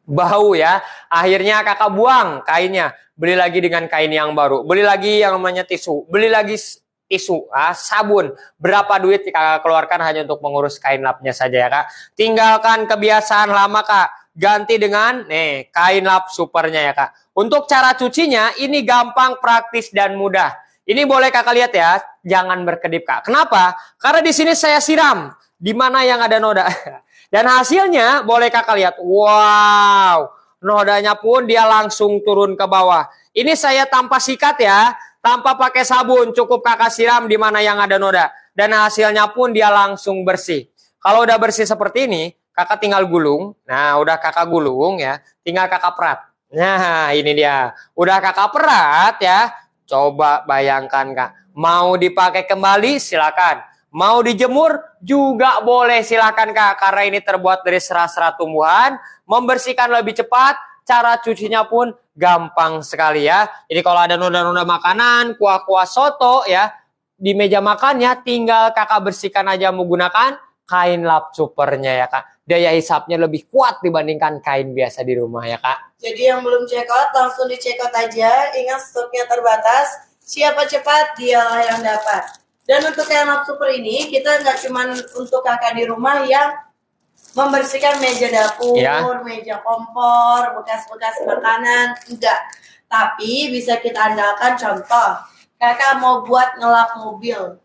Bau ya. Akhirnya Kakak buang kainnya. Beli lagi dengan kain yang baru. Beli lagi yang namanya tisu. Beli lagi tisu, sabun. Berapa duit Kakak keluarkan hanya untuk mengurus kain lapnya saja ya Kak. Tinggalkan kebiasaan lama Kak. Ganti dengan kain lap supernya ya Kak. Untuk cara cucinya ini gampang, praktis dan mudah. Ini boleh Kakak lihat ya, jangan berkedip Kak. Kenapa? Karena di sini saya siram di mana yang ada noda. Dan hasilnya boleh Kakak lihat. Wow, nodanya pun dia langsung turun ke bawah. Ini saya tanpa sikat ya, tanpa pakai sabun, cukup Kakak siram di mana yang ada noda. Dan hasilnya pun dia langsung bersih. Kalau udah bersih seperti ini, Kakak tinggal gulung. Nah, udah Kakak gulung ya, tinggal Kakak perat. Nah, ini dia. Udah Kakak perat ya. Coba bayangkan Kak. Mau dipakai kembali silakan. Mau dijemur juga boleh silakan Kak. Karena ini terbuat dari serat-serat tumbuhan. Membersihkan lebih cepat. Cara cucinya pun gampang sekali ya. Jadi kalau ada noda-noda makanan, kuah-kuah soto ya. Di meja makannya tinggal Kakak bersihkan aja menggunakan kain lap supernya ya Kak. Daya hisapnya lebih kuat dibandingkan kain biasa di rumah ya Kak. Jadi yang belum check out langsung di check out aja. Ingat stoknya terbatas. Siapa cepat dialah yang dapat. Dan untuk kain lap super ini kita nggak cuma untuk Kakak di rumah yang membersihkan meja dapur, meja kompor, bekas-bekas makanan, enggak. Tapi bisa kita andalkan contoh. Kakak mau buat ngelap mobil.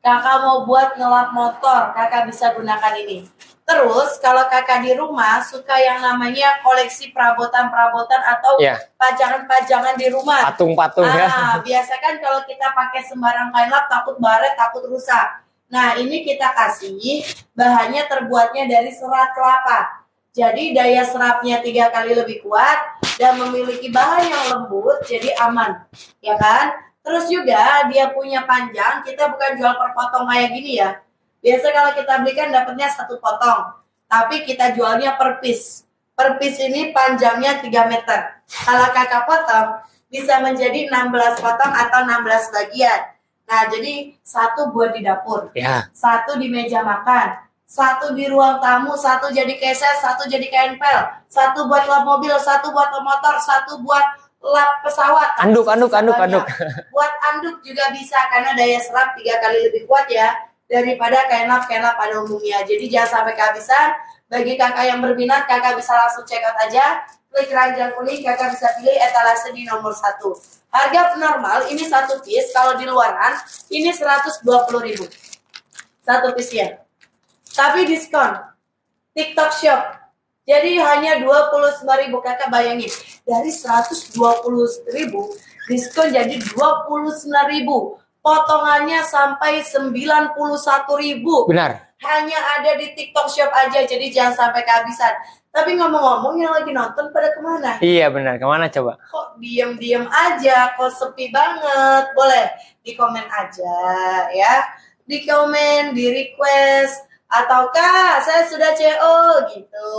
Kakak mau buat ngelap motor, Kakak bisa gunakan ini. Terus kalau Kakak di rumah suka yang namanya koleksi perabotan-perabotan atau pajangan-pajangan di rumah. Patung-patung ya. Biasa kan kalau kita pakai sembarang kain lap takut baret, takut rusak. Nah ini kita kasih bahannya terbuatnya dari serat kelapa. Jadi daya serapnya 3 kali lebih kuat dan memiliki bahan yang lembut, jadi aman. Ya kan? Terus juga dia punya panjang, kita bukan jual per potong kayak gini ya. Biasa kalau kita belikan dapatnya 1 potong, tapi kita jualnya per piece. Per piece ini panjangnya 3 meter. Kalau Kakak potong, bisa menjadi 16 potong atau 16 bagian. Nah, jadi 1 buat di dapur, 1 di meja makan, 1 di ruang tamu, 1 jadi keset, 1 jadi kain pel, 1 buat lap mobil, 1 buat motor, 1 buat lap pesawat. Anduk. Buat anduk juga bisa karena daya serap 3 kali lebih kuat ya daripada kain lap pada umumnya. Jadi jangan sampai kehabisan. Bagi Kakak yang berminat, Kakak bisa langsung check out aja. Klik keranjang kuning, Kakak bisa pilih etalase di nomor 1. Harga normal ini 1 piece, kalau di luaran ini 120.000. 1 piece-nya. Tapi diskon TikTok Shop. Jadi hanya 29.000. Kakak bayangin, dari 120.000 diskon jadi 29.000. Potongannya sampai 91.000. Benar. Hanya ada di TikTok Shop aja, jadi jangan sampai kehabisan. Tapi ngomong-ngomong yang lagi nonton pada kemana? Iya benar, kemana coba? Kok diem-diem aja, kok sepi banget? Boleh di komen aja ya. Di komen, di request. Ataukah saya sudah CO gitu.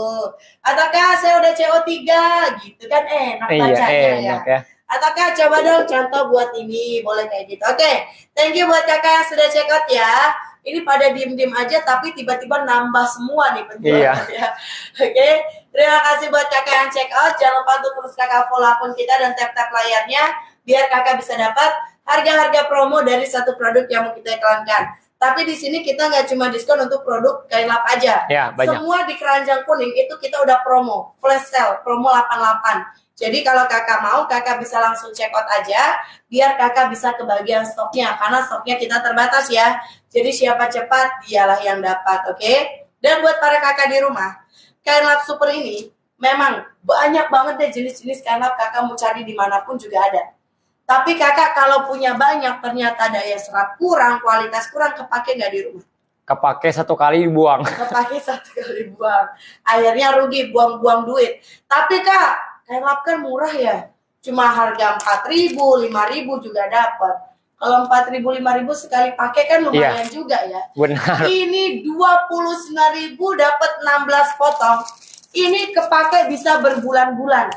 Ataukah saya udah CO 3 gitu kan enak bacanya enak ya. Ataukah coba dong contoh buat ini, boleh kayak gitu. Oke, thank you buat Kakak yang sudah check out ya. Ini pada diem-diem aja tapi tiba-tiba nambah semua nih penjualan ya. Oke, terima kasih buat Kakak yang check out. Jangan lupa untuk terus Kakak follow akun kita dan tap-tap layarnya biar Kakak bisa dapat harga-harga promo dari satu produk yang mau kita iklankan. Tapi di sini kita nggak cuma diskon untuk produk kain lap aja. Ya, banyak. Semua di keranjang kuning itu kita udah promo, flash sale, promo 88. Jadi kalau Kakak mau, Kakak bisa langsung check out aja, biar Kakak bisa kebagian stoknya, karena stoknya kita terbatas ya. Jadi siapa cepat, dialah yang dapat, oke? Dan buat para Kakak di rumah, kain lap super ini memang banyak banget deh jenis-jenis kain lap, Kakak mau cari dimanapun juga ada. Tapi Kakak kalau punya banyak, ternyata daya serap kurang, kualitas kurang, kepake nggak di rumah? Kepake satu kali dibuang. Kepake satu kali buang. Akhirnya rugi, buang-buang duit. Tapi Kak, kain lap kan murah ya. Cuma harga 4.000, 5.000 juga dapat. Kalau 4.000, 5.000 sekali pakai kan lumayan juga ya. Benar. Ini 29.000 dapat 16 potong. Ini kepake bisa berbulan-bulan.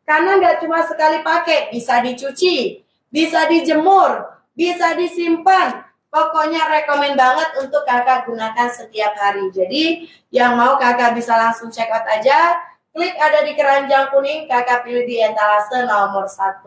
Karena nggak cuma sekali pakai, bisa dicuci, bisa dijemur, bisa disimpan. Pokoknya rekomen banget untuk kakak gunakan setiap hari. Jadi yang mau kakak bisa langsung check out aja. Klik ada di keranjang kuning, kakak pilih di etalase nomor 1.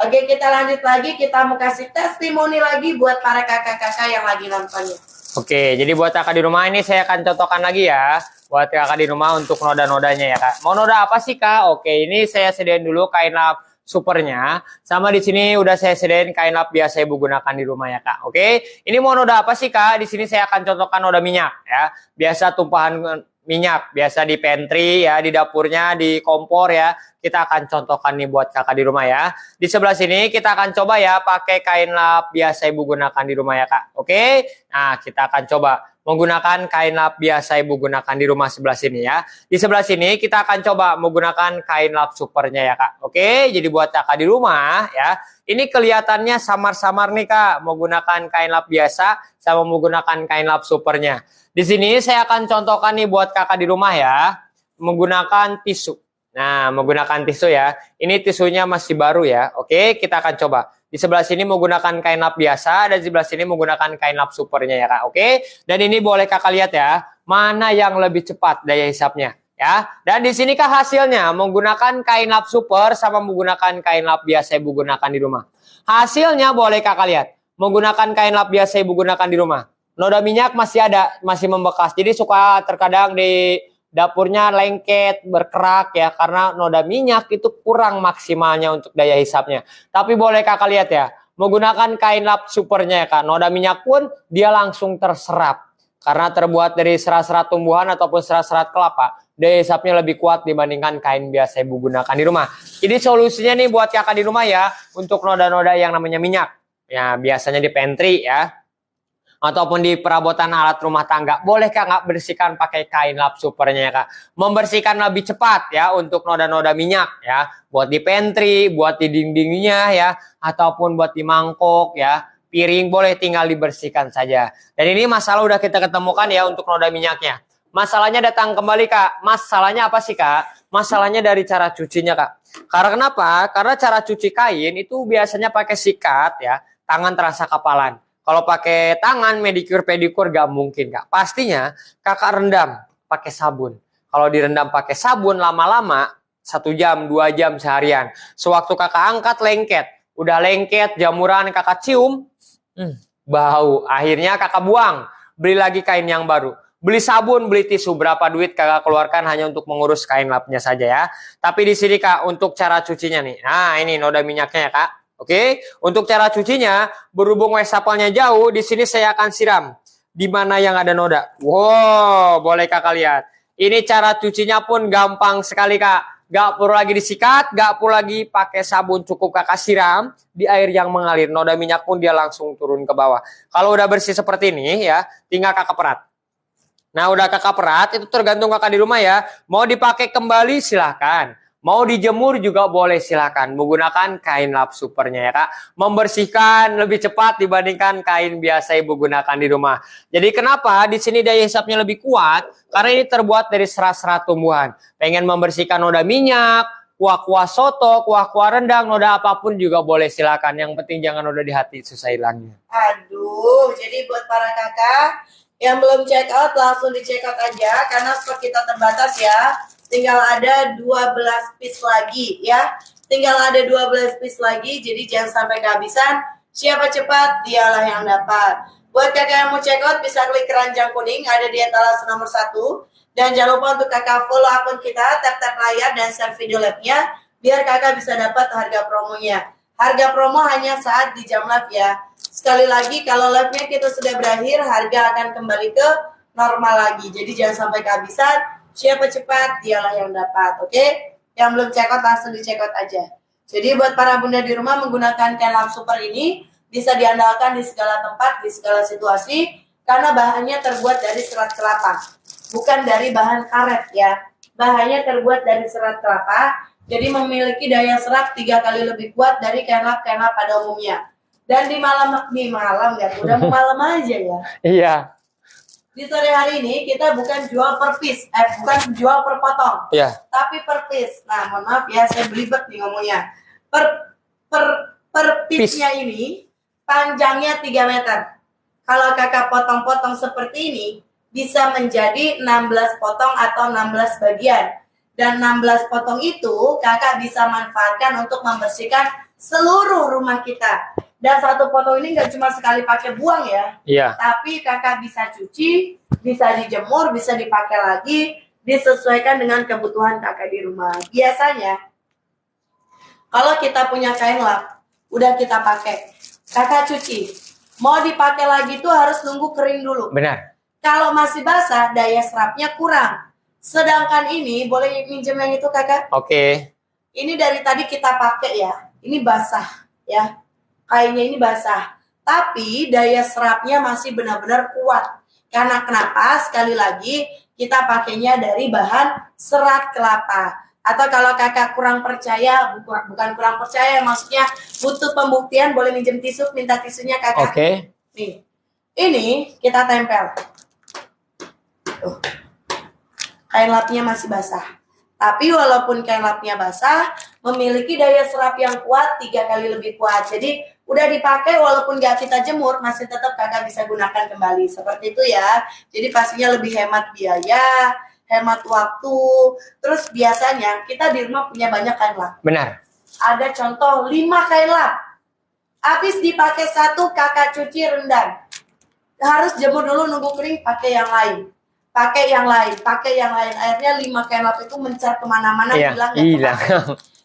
Oke, kita lanjut lagi. Kita mau kasih testimoni lagi buat para kakak-kakak yang lagi nontonnya. Oke, jadi buat kakak di rumah ini saya akan contohkan lagi ya. Buat kakak di rumah untuk noda-nodanya ya kak. Mau noda apa sih kak? Oke, ini saya sediain dulu kain lap supernya. Sama di sini udah saya sediain kain lap biasa ibu gunakan di rumah ya kak. Oke, ini mau noda apa sih kak? Di sini saya akan contohkan noda minyak ya. Biasa tumpahan minyak, biasa di pantry ya, di dapurnya, di kompor ya. Kita akan contohkan nih buat kakak di rumah ya. Di sebelah sini kita akan coba ya pakai kain lap biasa ibu gunakan di rumah ya kak. Oke, nah kita akan coba menggunakan kain lap biasa ibu gunakan di rumah sebelah sini ya. Di sebelah sini kita akan coba menggunakan kain lap supernya ya kak. Oke, jadi buat kakak di rumah ya, ini kelihatannya samar-samar nih kak, menggunakan kain lap biasa sama menggunakan kain lap supernya. Di sini saya akan contohkan nih buat kakak di rumah ya, menggunakan tisu. Nah, menggunakan tisu ya. Ini tisunya masih baru ya. Oke, kita akan coba. Di sebelah sini menggunakan kain lap biasa dan di sebelah sini menggunakan kain lap supernya ya kak. Oke, dan ini boleh kakak lihat ya, mana yang lebih cepat daya hisapnya ya. Dan di sini kak hasilnya menggunakan kain lap super sama menggunakan kain lap biasa ibu gunakan di rumah. Hasilnya boleh kakak lihat, menggunakan kain lap biasa ibu gunakan di rumah. Noda minyak masih ada, masih membekas. Jadi suka terkadang di dapurnya lengket, berkerak ya, karena noda minyak itu kurang maksimalnya untuk daya hisapnya. Tapi boleh kakak lihat ya, menggunakan kain lap supernya ya kak, noda minyak pun dia langsung terserap. Karena terbuat dari serat-serat tumbuhan ataupun serat-serat kelapa, daya hisapnya lebih kuat dibandingkan kain biasa ibu gunakan di rumah. Jadi solusinya nih buat kakak di rumah ya, untuk noda-noda yang namanya minyak. Ya biasanya di pantry ya, ataupun di perabotan alat rumah tangga, bolehkah nggak bersihkan pakai kain lap supernya ya kak? Membersihkan lebih cepat ya untuk noda-noda minyak ya, buat di pantry, buat di dindingnya ya, ataupun buat di mangkok ya, piring boleh tinggal dibersihkan saja. Dan ini masalah udah kita ketemukan ya untuk noda minyaknya. Masalahnya datang kembali kak, masalahnya apa sih kak? Masalahnya dari cara cucinya kak. Karena kenapa? Karena cara cuci kain itu biasanya pakai sikat ya, tangan terasa kapalan. Kalau pakai tangan, medicure, pedicure gak mungkin kak. Pastinya kakak rendam pakai sabun. Kalau direndam pakai sabun lama-lama, 1 jam, 2 jam seharian. Sewaktu kakak angkat lengket. Udah lengket, jamuran kakak cium, bau. Akhirnya kakak buang. Beli lagi kain yang baru. Beli sabun, beli tisu. Berapa duit kakak keluarkan hanya untuk mengurus kain lapnya saja ya. Tapi di sini kak, untuk cara cucinya nih. Nah ini noda minyaknya ya kak. Oke, untuk cara cucinya, berhubung wastafel-nya jauh, di sini saya akan siram. Di mana yang ada noda. Wow, boleh kakak lihat. Ini cara cucinya pun gampang sekali kak. Gak perlu lagi disikat, gak perlu lagi pakai sabun, cukup kakak siram di air yang mengalir. Noda minyak pun dia langsung turun ke bawah. Kalau udah bersih seperti ini ya, tinggal kakak perat. Nah udah kakak perat, itu tergantung kakak di rumah ya. Mau dipakai kembali silahkan. Mau dijemur juga boleh silakan menggunakan kain lap supernya ya kak. Membersihkan lebih cepat dibandingkan kain biasa ibu gunakan di rumah. Jadi kenapa di sini daya hisapnya lebih kuat? Karena ini terbuat dari serat-serat tumbuhan. Pengen membersihkan noda minyak, kuah-kuah soto, kuah-kuah rendang, noda apapun juga boleh silakan. Yang penting jangan noda di hati, susah hilangnya. Aduh, jadi buat para kakak yang belum check out langsung di check out aja karena stok kita terbatas ya. Tinggal ada 12 piece lagi ya. Tinggal ada 12 piece lagi, jadi jangan sampai kehabisan. Siapa cepat, dialah yang dapat. Buat kakak yang mau check out, bisa klik keranjang kuning, ada di etalase nomor 1. Dan jangan lupa untuk kakak follow akun kita, tap-tap layar dan share video live-nya, biar kakak bisa dapat harga promonya. Harga promo hanya saat di jam live ya. Sekali lagi, kalau live-nya kita sudah berakhir, harga akan kembali ke normal lagi. Jadi jangan sampai kehabisan. Siapa cepat, dialah yang dapat, oke? Yang belum check out, langsung di check out aja. Jadi buat para bunda di rumah menggunakan kain lap super ini bisa diandalkan di segala tempat, di segala situasi. karena bahannya terbuat dari serat kelapa, bukan dari bahan karet ya. Bahannya terbuat dari serat kelapa, jadi memiliki daya serap 3 kali lebih kuat dari kain lap pada umumnya. Dan di malam ya, udah mau malam aja ya. Iya. Di sore hari ini kita bukan jual per piece, bukan jual per potong, tapi per piece. Nah, mohon maaf ya, saya belibet nih ngomongnya. Per piece-nya ini panjangnya 3 meter. Kalau kakak potong-potong seperti ini, bisa menjadi 16 potong atau 16 bagian. Dan 16 potong itu kakak bisa manfaatkan untuk membersihkan seluruh rumah kita. Dan satu potong ini nggak cuma sekali pakai buang ya. Iya. Tapi kakak bisa cuci, bisa dijemur, bisa dipakai lagi, disesuaikan dengan kebutuhan kakak di rumah. Biasanya, kalau kita punya kain lap, udah kita pakai, kakak cuci. Mau dipakai lagi tuh harus nunggu kering dulu. Benar. Kalau masih basah, daya serapnya kurang. Sedangkan ini, boleh minjem yang itu kakak? Oke. Ini dari tadi kita pakai ya. Ini basah ya. Kainnya ini basah. Tapi daya serapnya masih benar-benar kuat. Karena kenapa? Sekali lagi, kita pakainya dari bahan serat kelapa. Atau kalau kakak kurang percaya, bukan kurang percaya, maksudnya butuh pembuktian, boleh minjem tisu, minta tisunya kakak. Oke. Nih, ini kita tempel. Tuh. Kain lapnya masih basah. Tapi walaupun kain lapnya basah, memiliki daya serap yang kuat, 3 kali lebih kuat. Jadi udah dipakai walaupun gak kita jemur, masih tetap kakak bisa gunakan kembali. Seperti itu ya. Jadi pastinya lebih hemat biaya, hemat waktu. Terus biasanya kita di rumah punya banyak kain lap. Benar. Ada contoh 5 kain lap. Habis dipakai 1, kakak cuci rendam. Harus jemur dulu, nunggu kering, pakai yang lain. Pakai yang lain. Akhirnya 5 kain lap itu mencar kemana-mana, hilang.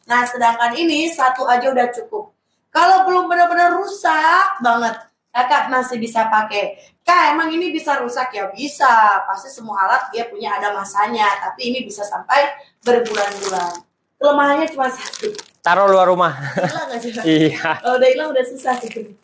Nah, sedangkan ini 1 aja udah cukup. Kalau belum benar-benar rusak banget, kakak masih bisa pakai. Kak, emang ini bisa rusak ya? Bisa. Pasti semua alat dia punya ada masanya. Tapi ini bisa sampai berbulan-bulan. Kelemahannya cuma 1. Taruh luar rumah. Hilang gak sih? Iya. Kalau udah hilang udah susah sih.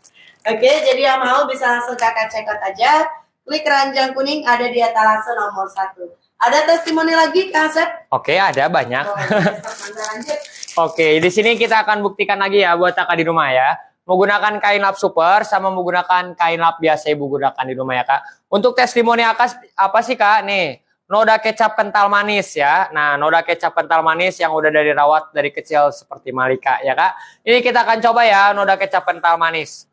Oke, jadi yang mau bisa langsung kakak check out aja. Klik keranjang kuning ada di etalase nomor 1. Ada testimoni lagi, Kak Asep? Oke, ada banyak. Lanjut. Oke, di sini kita akan buktikan lagi ya buat kakak di rumah ya. Menggunakan kain lap super sama menggunakan kain lap biasa ibu gunakan di rumah ya kak. Untuk testimoni apa sih kak? Nih, noda kecap kental manis ya. Nah, noda kecap kental manis yang udah dari rawat dari kecil seperti Malika ya kak. Ini kita akan coba ya noda kecap kental manis.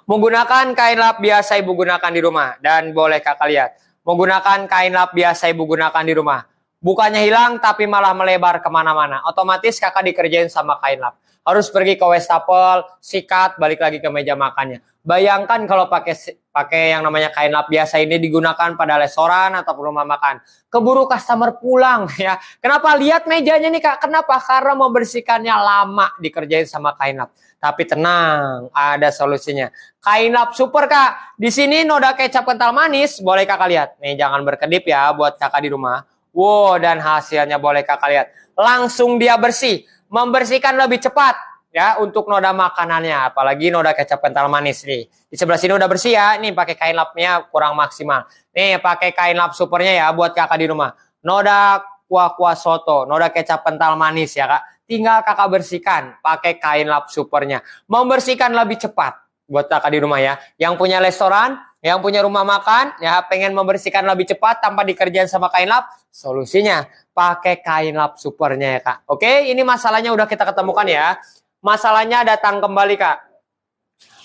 Menggunakan kain lap biasa ibu gunakan di rumah. Dan boleh kakak lihat. Menggunakan kain lap biasa ibu gunakan di rumah. Bukannya hilang tapi malah melebar kemana-mana. Otomatis kakak dikerjain sama kain lap. Harus pergi ke wastafel, sikat, balik lagi ke meja makannya. Bayangkan kalau pakai yang namanya kain lap biasa ini digunakan pada restoran atau rumah makan. Keburu customer pulang ya. Kenapa? Lihat mejanya nih kak. Kenapa? Karena membersihkannya lama dikerjain sama kain lap. Tapi tenang, ada solusinya. Kain lap super kak. Di sini noda kecap kental manis, boleh kakak lihat. Nih jangan berkedip ya buat kakak di rumah. Wow, dan hasilnya boleh kakak lihat. Langsung dia bersih. Membersihkan lebih cepat ya untuk noda makanannya. Apalagi noda kecap kental manis nih. Di sebelah sini udah bersih ya. Nih pakai kain lapnya kurang maksimal. Nih pakai kain lap supernya ya buat kakak di rumah. Noda kuah-kuah soto, noda kecap kental manis ya kak. Tinggal kakak bersihkan pakai kain lap supernya. Membersihkan lebih cepat buat kakak di rumah ya. Yang punya restoran, yang punya rumah makan, ya pengen membersihkan lebih cepat tanpa dikerjain sama kain lap, solusinya pakai kain lap supernya ya kak. Oke, ini masalahnya udah kita ketemukan ya. Masalahnya datang kembali kak.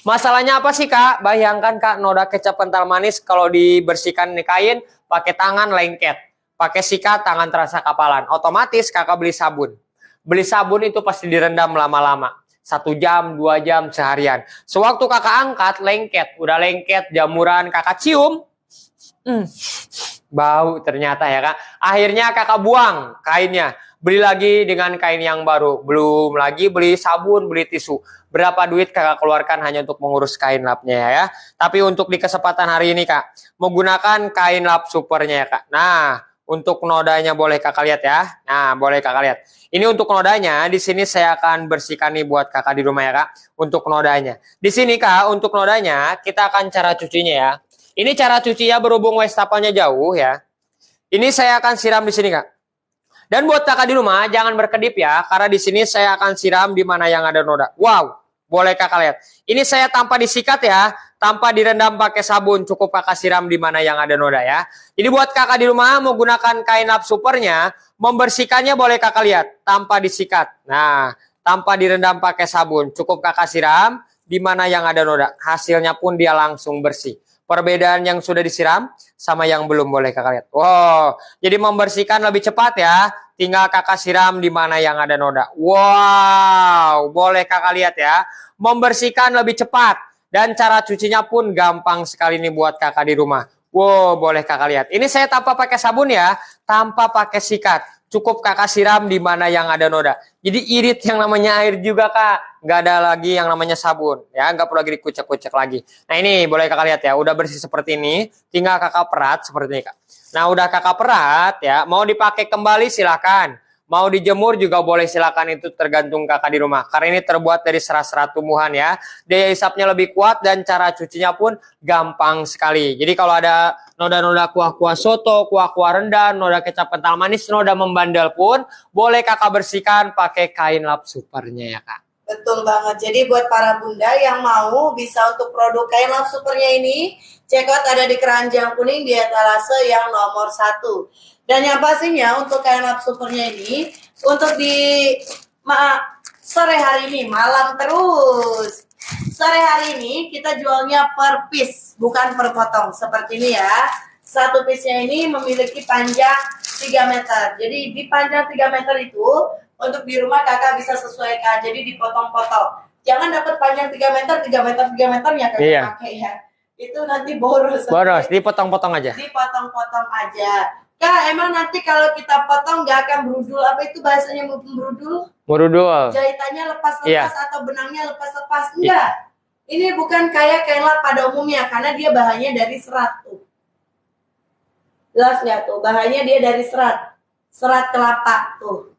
Masalahnya apa sih kak? Bayangkan kak noda kecap kental manis kalau dibersihkan nih kain pakai tangan lengket, pakai sikat tangan terasa kapalan. Otomatis kakak beli sabun. Beli sabun itu pasti direndam lama-lama. 1 jam, 2 jam, seharian. Sewaktu kakak angkat, lengket. Udah lengket, jamuran, kakak cium. Bau ternyata ya kak. Akhirnya kakak buang kainnya. Beli lagi dengan kain yang baru. Belum lagi beli sabun, beli tisu. Berapa duit kakak keluarkan hanya untuk mengurus kain lapnya ya. Tapi untuk di kesempatan hari ini kak, menggunakan kain lap supernya ya kak. Nah, untuk nodanya boleh kakak lihat ya. Nah, boleh kakak lihat. Ini untuk nodanya, di sini saya akan bersihkan nih buat kakak di rumah ya kak. Untuk nodanya. Di sini kak, untuk nodanya kita akan cara cucinya ya. Ini cara cucinya berhubung wastafelnya jauh ya. Ini saya akan siram di sini, Kak. Dan buat kakak di rumah jangan berkedip ya, karena di sini saya akan siram di mana yang ada noda. Wow, boleh kakak lihat. Ini saya tanpa disikat ya, tanpa direndam pakai sabun, cukup kakak siram di mana yang ada noda ya. Jadi buat kakak di rumah mau gunakan kain lap supernya, membersihkannya boleh kakak lihat tanpa disikat. Nah, tanpa direndam pakai sabun, cukup kakak siram di mana yang ada noda. Hasilnya pun dia langsung bersih. Perbedaan yang sudah disiram sama yang belum boleh kakak lihat. Wow, jadi membersihkan lebih cepat ya. Tinggal kakak siram di mana yang ada noda. Wow, boleh kakak lihat ya. Membersihkan lebih cepat. Dan cara cucinya pun gampang sekali nih buat kakak di rumah. Wow, boleh kakak lihat. Ini saya tanpa pakai sabun ya. Tanpa pakai sikat. Cukup kakak siram di mana yang ada noda. Jadi irit yang namanya air juga kak. Nggak ada lagi yang namanya sabun. Ya, nggak perlu lagi dikucek-kucek lagi. Nah ini boleh kakak lihat ya. Udah bersih seperti ini. Tinggal kakak perat seperti ini kak. Nah udah kakak perat ya. Mau dipakai kembali silakan. Mau dijemur juga boleh silakan, itu tergantung kakak di rumah. Karena ini terbuat dari serat-serat tumbuhan ya. Daya hisapnya lebih kuat dan cara cucinya pun gampang sekali. Jadi kalau ada noda-noda kuah-kuah soto, kuah-kuah rendang, noda kecap kental manis, noda membandel pun boleh kakak bersihkan pakai kain lap supernya ya kak. Betul banget. Jadi buat para bunda yang mau bisa untuk produk kain lap supernya ini, check out ada di Keranjang Kuning di etalase yang nomor 1. Dan yang pastinya untuk kain lap supernya ini, untuk di sore hari ini, malam terus. Sore hari ini kita jualnya per piece, bukan per potong. Seperti ini ya. Satu piece-nya ini memiliki panjang 3 meter. Jadi di panjang 3 meter itu, untuk di rumah kakak bisa sesuaikan. Jadi dipotong-potong. Jangan dapat panjang 3 meter, 3 meter, 3 meternya kakak pakai ya. Itu nanti boros. Boros, dipotong-potong aja. Dipotong-potong aja. Kak, emang nanti kalau kita potong nggak akan berudul? Apa itu bahasanya berudul? Berudul. Jahitannya lepas-lepas atau benangnya lepas-lepas? Enggak. Ini bukan kayak kain lap pada umumnya, karena dia bahannya dari serat tuh. Jelas nggak tuh? Bahannya dia dari serat. Serat kelapa tuh.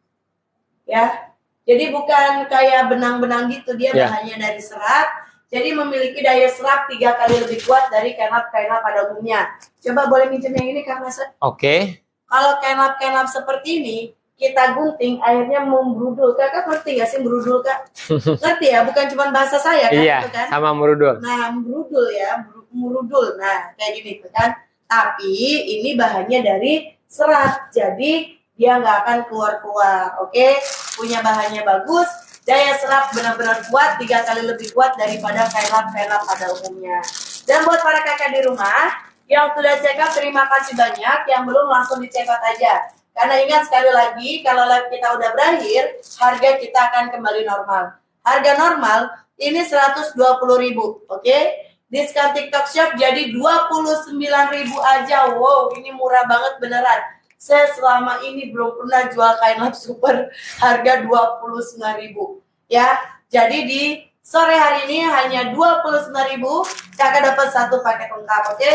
Ya. Jadi bukan kayak benang-benang gitu, dia bahannya dari serat. Jadi memiliki daya serap 3 kali lebih kuat dari kain lap pada umumnya. Coba boleh minjem yang ini Kak Mas? Oke. Kalau kain lap seperti ini, kita gunting airnya membrudul. Kakak ngerti nggak sih berudul Kak? Ngerti ya? Bukan cuma bahasa saya kan? Iya, gitu kan? sama merudul. Nah, merudul ya, merudul. Nah, kayak gini tuh kan. Tapi ini bahannya dari serat, jadi dia nggak akan keluar-keluar. Oke, punya bahannya bagus. Daya serap benar-benar kuat, 3 kali lebih kuat daripada kain lap pada umumnya. Dan buat para kakak di rumah yang sudah check out, terima kasih banyak. Yang belum langsung di check out aja. Karena ingat sekali lagi, kalau live kita udah berakhir, harga kita akan kembali normal. Harga normal ini 120.000, oke? Diskon TikTok Shop jadi 29.000 aja. Wow, ini murah banget beneran. Saya selama ini belum pernah jual kain lap super harga 29.000 ya. Jadi di sore hari ini hanya 29.000 kakak dapat satu paket lengkap, oke?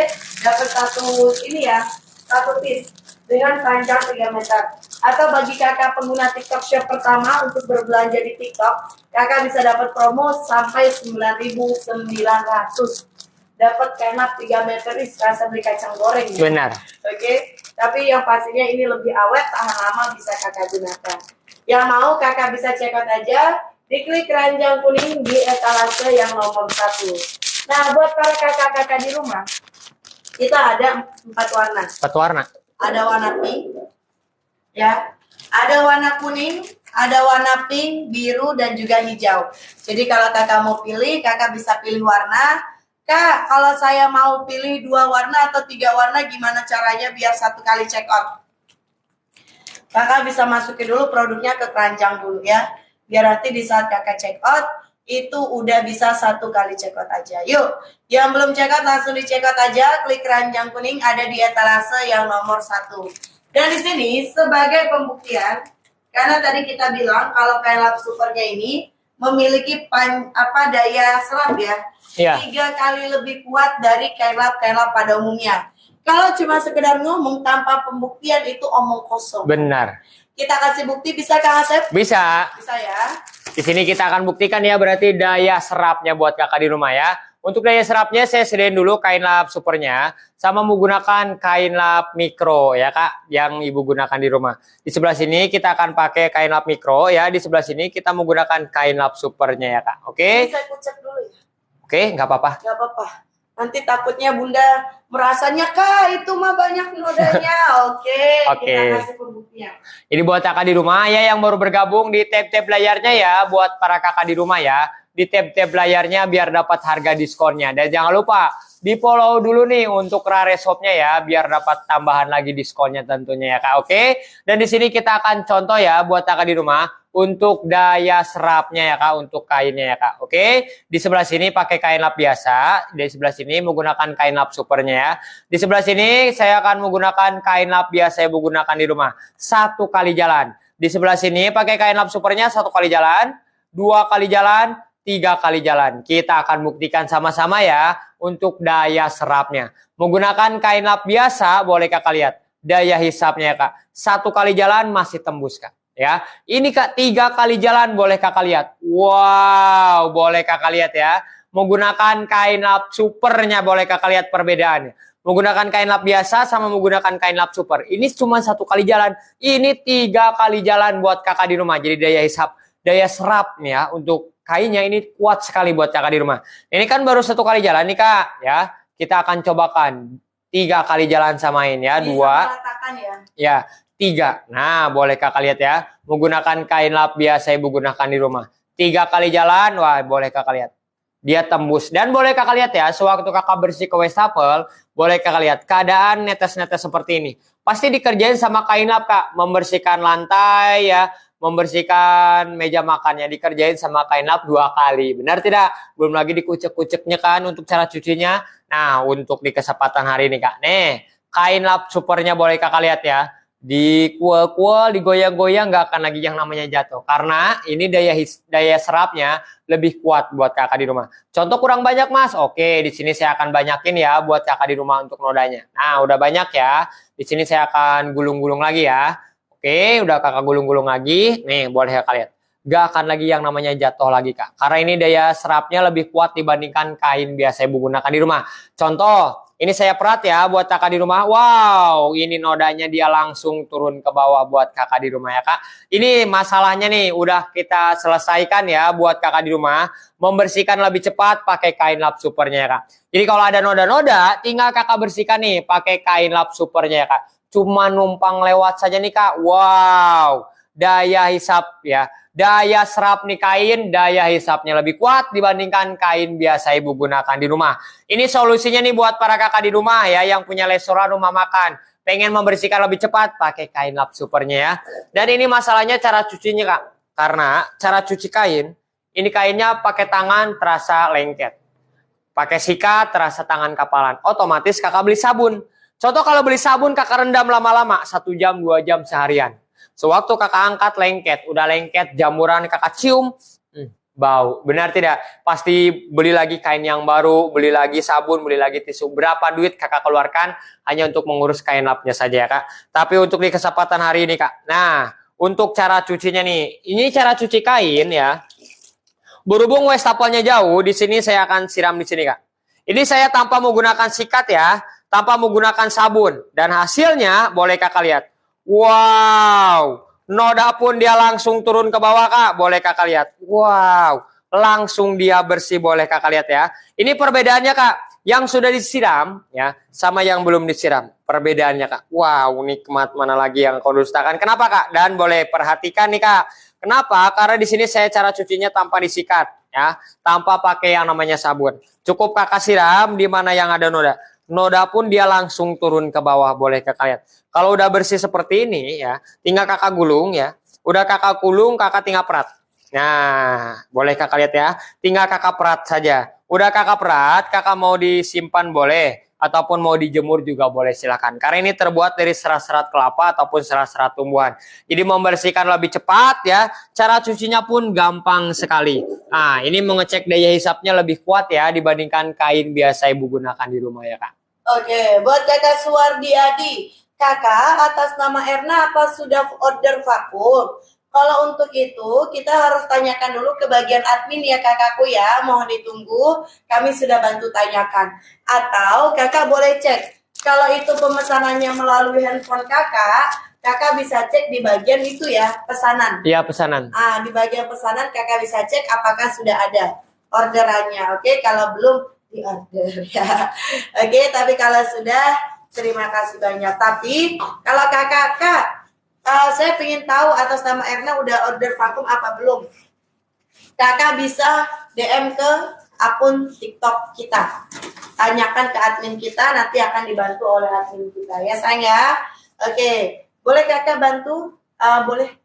Dapat satu ini ya, satu piece dengan panjang 3 meter. Atau bagi kakak pengguna TikTok Shop pertama untuk berbelanja di TikTok, kakak bisa dapat promo sampai 9.900. Dapat kain lap 3 meter, serasa beli kacang goreng. Benar. Oke? Tapi yang pastinya ini lebih awet, tahan lama, bisa kakak gunakan. Yang mau kakak bisa check out aja, diklik Keranjang Kuning di etalase yang nomor 1. Nah, buat para kakak-kakak di rumah, kita ada 4 warna. 4 warna. Ada warna pink, ya. Ada warna kuning, ada warna pink, biru, dan juga hijau. Jadi kalau kakak mau pilih, kakak bisa pilih warna. Kak, kalau saya mau pilih 2 warna atau 3 warna, gimana caranya biar 1 kali check out? Kakak bisa masukin dulu produknya ke keranjang dulu ya. Biar nanti di saat kakak check out, itu udah bisa 1 kali check out aja. Yuk, yang belum check out langsung di check out aja. Klik Keranjang Kuning, ada di etalase yang nomor 1. Dan di sini sebagai pembuktian, karena tadi kita bilang kalau kain lap supernya ini memiliki daya serap ya. 3 kali lebih kuat dari kain lap pada umumnya. Kalau cuma sekedar ngomong tanpa pembuktian itu omong kosong. Benar. Kita kasih bukti, bisa Kang Asep? Bisa. Bisa ya. Di sini kita akan buktikan ya berarti daya serapnya buat kakak di rumah ya. Untuk daya serapnya saya sediain dulu kain lap supernya sama menggunakan kain lap mikro ya Kak yang Ibu gunakan di rumah. Di sebelah sini kita akan pakai kain lap mikro ya, di sebelah sini kita menggunakan kain lap supernya ya Kak. Oke? Saya kucek dulu ya. Oke, nggak apa-apa. Nggak apa-apa. Nanti takutnya Bunda merasanya Kak itu mah banyak nodanya. Oke. Oke. Kita kasih pembuktian. Ini buat kakak di rumah ya yang baru bergabung di tab-tab layarnya ya, buat para kakak di rumah ya. Di tab-tab layarnya biar dapat harga diskonnya. Dan jangan lupa di follow dulu nih untuk Rare Shop-nya ya, biar dapat tambahan lagi diskonnya tentunya ya Kak. Oke. Dan di sini kita akan contoh ya buat kakak di rumah untuk daya serapnya ya Kak, untuk kainnya ya Kak. Oke. Di sebelah sini pakai kain lap biasa, di sebelah sini menggunakan kain lap supernya ya. Di sebelah sini saya akan menggunakan kain lap biasa yang menggunakan di rumah. 1 kali jalan. Di sebelah sini pakai kain lap supernya 1 kali jalan, 2 kali jalan, 3 kali jalan. Kita akan buktikan sama-sama ya untuk daya serapnya. Menggunakan kain lap biasa boleh kakak lihat. Daya hisapnya ya Kak. 1 kali jalan masih tembus Kak. Ya, ini Kak 3 kali jalan boleh kakak lihat. Wow, boleh kakak lihat ya. Menggunakan kain lap supernya boleh kakak lihat perbedaannya. Menggunakan kain lap biasa sama menggunakan kain lap super. Ini cuma 1 kali jalan. Ini 3 kali jalan buat kakak di rumah. Jadi daya hisap, daya serap nih ya untuk kainnya ini kuat sekali buat kakak di rumah. Ini kan baru 1 kali jalan nih Kak ya. Kita akan cobakan 3 kali jalan samain ya. 2. Ya. 3. Nah, boleh kakak lihat ya. Menggunakan kain lap biasa ibu gunakan di rumah. 3 kali jalan, wah boleh kakak lihat. Dia tembus. Dan boleh kakak lihat ya, sewaktu kakak bersih ke wastafel, boleh kakak lihat keadaan netes-netes seperti ini. Pasti dikerjain sama kain lap Kak. Membersihkan lantai ya, membersihkan meja makannya. Dikerjain sama kain lap 2 kali. Benar tidak? Belum lagi dikucek-kuceknya kan untuk cara cucinya. Nah, untuk di kesempatan hari ini Kak. Nih, kain lap supernya boleh kakak lihat ya. Di kuel-kuel, digoyang-goyang nggak akan lagi yang namanya jatuh. Karena ini daya serapnya lebih kuat buat kakak di rumah. Contoh kurang banyak Mas. Oke, di sini saya akan banyakin ya buat kakak di rumah untuk nodanya. Nah, udah banyak ya. Di sini saya akan gulung-gulung lagi ya. Oke, udah kakak gulung-gulung lagi. Nih, boleh kakak lihat. Nggak akan lagi yang namanya jatuh lagi Kak. Karena ini daya serapnya lebih kuat dibandingkan kain biasa ibu gunakan di rumah. Contoh, ini saya perat ya buat kakak di rumah. Wow, ini nodanya dia langsung turun ke bawah buat kakak di rumah ya Kak. Ini masalahnya nih udah kita selesaikan ya buat kakak di rumah. Membersihkan lebih cepat pakai kain lap supernya ya Kak. Jadi kalau ada noda-noda tinggal kakak bersihkan nih pakai kain lap supernya ya Kak. Cuma numpang lewat saja nih Kak. Wow, daya hisap ya. Daya serap nih kain, daya hisapnya lebih kuat dibandingkan kain biasa ibu gunakan di rumah. Ini solusinya nih buat para kakak di rumah ya yang punya restoran rumah makan. Pengen membersihkan lebih cepat pakai kain lap supernya ya. Dan ini masalahnya cara cucinya Kak. Karena cara cuci kain, ini kainnya pakai tangan terasa lengket. Pakai sikat terasa tangan kapalan. Otomatis kakak beli sabun. Contoh kalau beli sabun kakak rendam lama-lama 1 jam 2 jam seharian. Sewaktu kakak angkat lengket, udah lengket jamuran kakak cium, bau. Benar tidak? Pasti beli lagi kain yang baru, beli lagi sabun, beli lagi tisu. Berapa duit kakak keluarkan hanya untuk mengurus kain lapnya saja ya Kak. Tapi untuk di kesempatan hari ini Kak. Nah, untuk cara cucinya nih. Ini cara cuci kain ya. Berhubung wastafelnya jauh, di sini saya akan siram di sini Kak. Ini saya tanpa menggunakan sikat ya, tanpa menggunakan sabun. Dan hasilnya boleh kakak lihat. Wow, noda pun dia langsung turun ke bawah Kak, boleh kakak lihat. Wow, langsung dia bersih, boleh kakak lihat ya. Ini perbedaannya Kak, yang sudah disiram ya, sama yang belum disiram. Perbedaannya Kak. Wow, nikmat mana lagi yang kau dustakan. Kenapa Kak? Dan boleh perhatikan nih Kak. Kenapa? Karena di sini saya cara cucinya tanpa disikat ya, tanpa pakai yang namanya sabun. Cukup kakak siram di mana yang ada noda. Noda pun dia langsung turun ke bawah, boleh kakak lihat. Kalau udah bersih seperti ini ya, tinggal kakak gulung ya. Udah kakak gulung, kakak tinggal perat. Nah, boleh kakak lihat ya. Tinggal kakak perat saja. Udah kakak perat, kakak mau disimpan boleh. Ataupun mau dijemur juga boleh, silakan. Karena ini terbuat dari serat-serat kelapa ataupun serat-serat tumbuhan. Jadi membersihkan lebih cepat ya. Cara cucinya pun gampang sekali. Nah, ini mengecek daya hisapnya lebih kuat ya dibandingkan kain biasa ibu gunakan di rumah ya Kak. Oke, buat kakak Suwardi Adi, kakak atas nama Erna apa sudah order vakum? Kalau untuk itu, kita harus tanyakan dulu ke bagian admin ya kakakku ya. Mohon ditunggu, kami sudah bantu tanyakan. Atau kakak boleh cek, kalau itu pemesanannya melalui handphone kakak bisa cek di bagian itu ya, pesanan. Iya, pesanan. Di bagian pesanan kakak bisa cek apakah sudah ada orderannya. Oke, kalau belum di order ya. Oke, tapi kalau sudah, terima kasih banyak. Tapi kalau kakak saya ingin tahu atas nama Erna udah order vakum apa belum? Kakak bisa DM ke akun TikTok kita. Tanyakan ke admin kita, nanti akan dibantu oleh admin kita ya sayang ya. Oke, boleh kakak bantu? Boleh.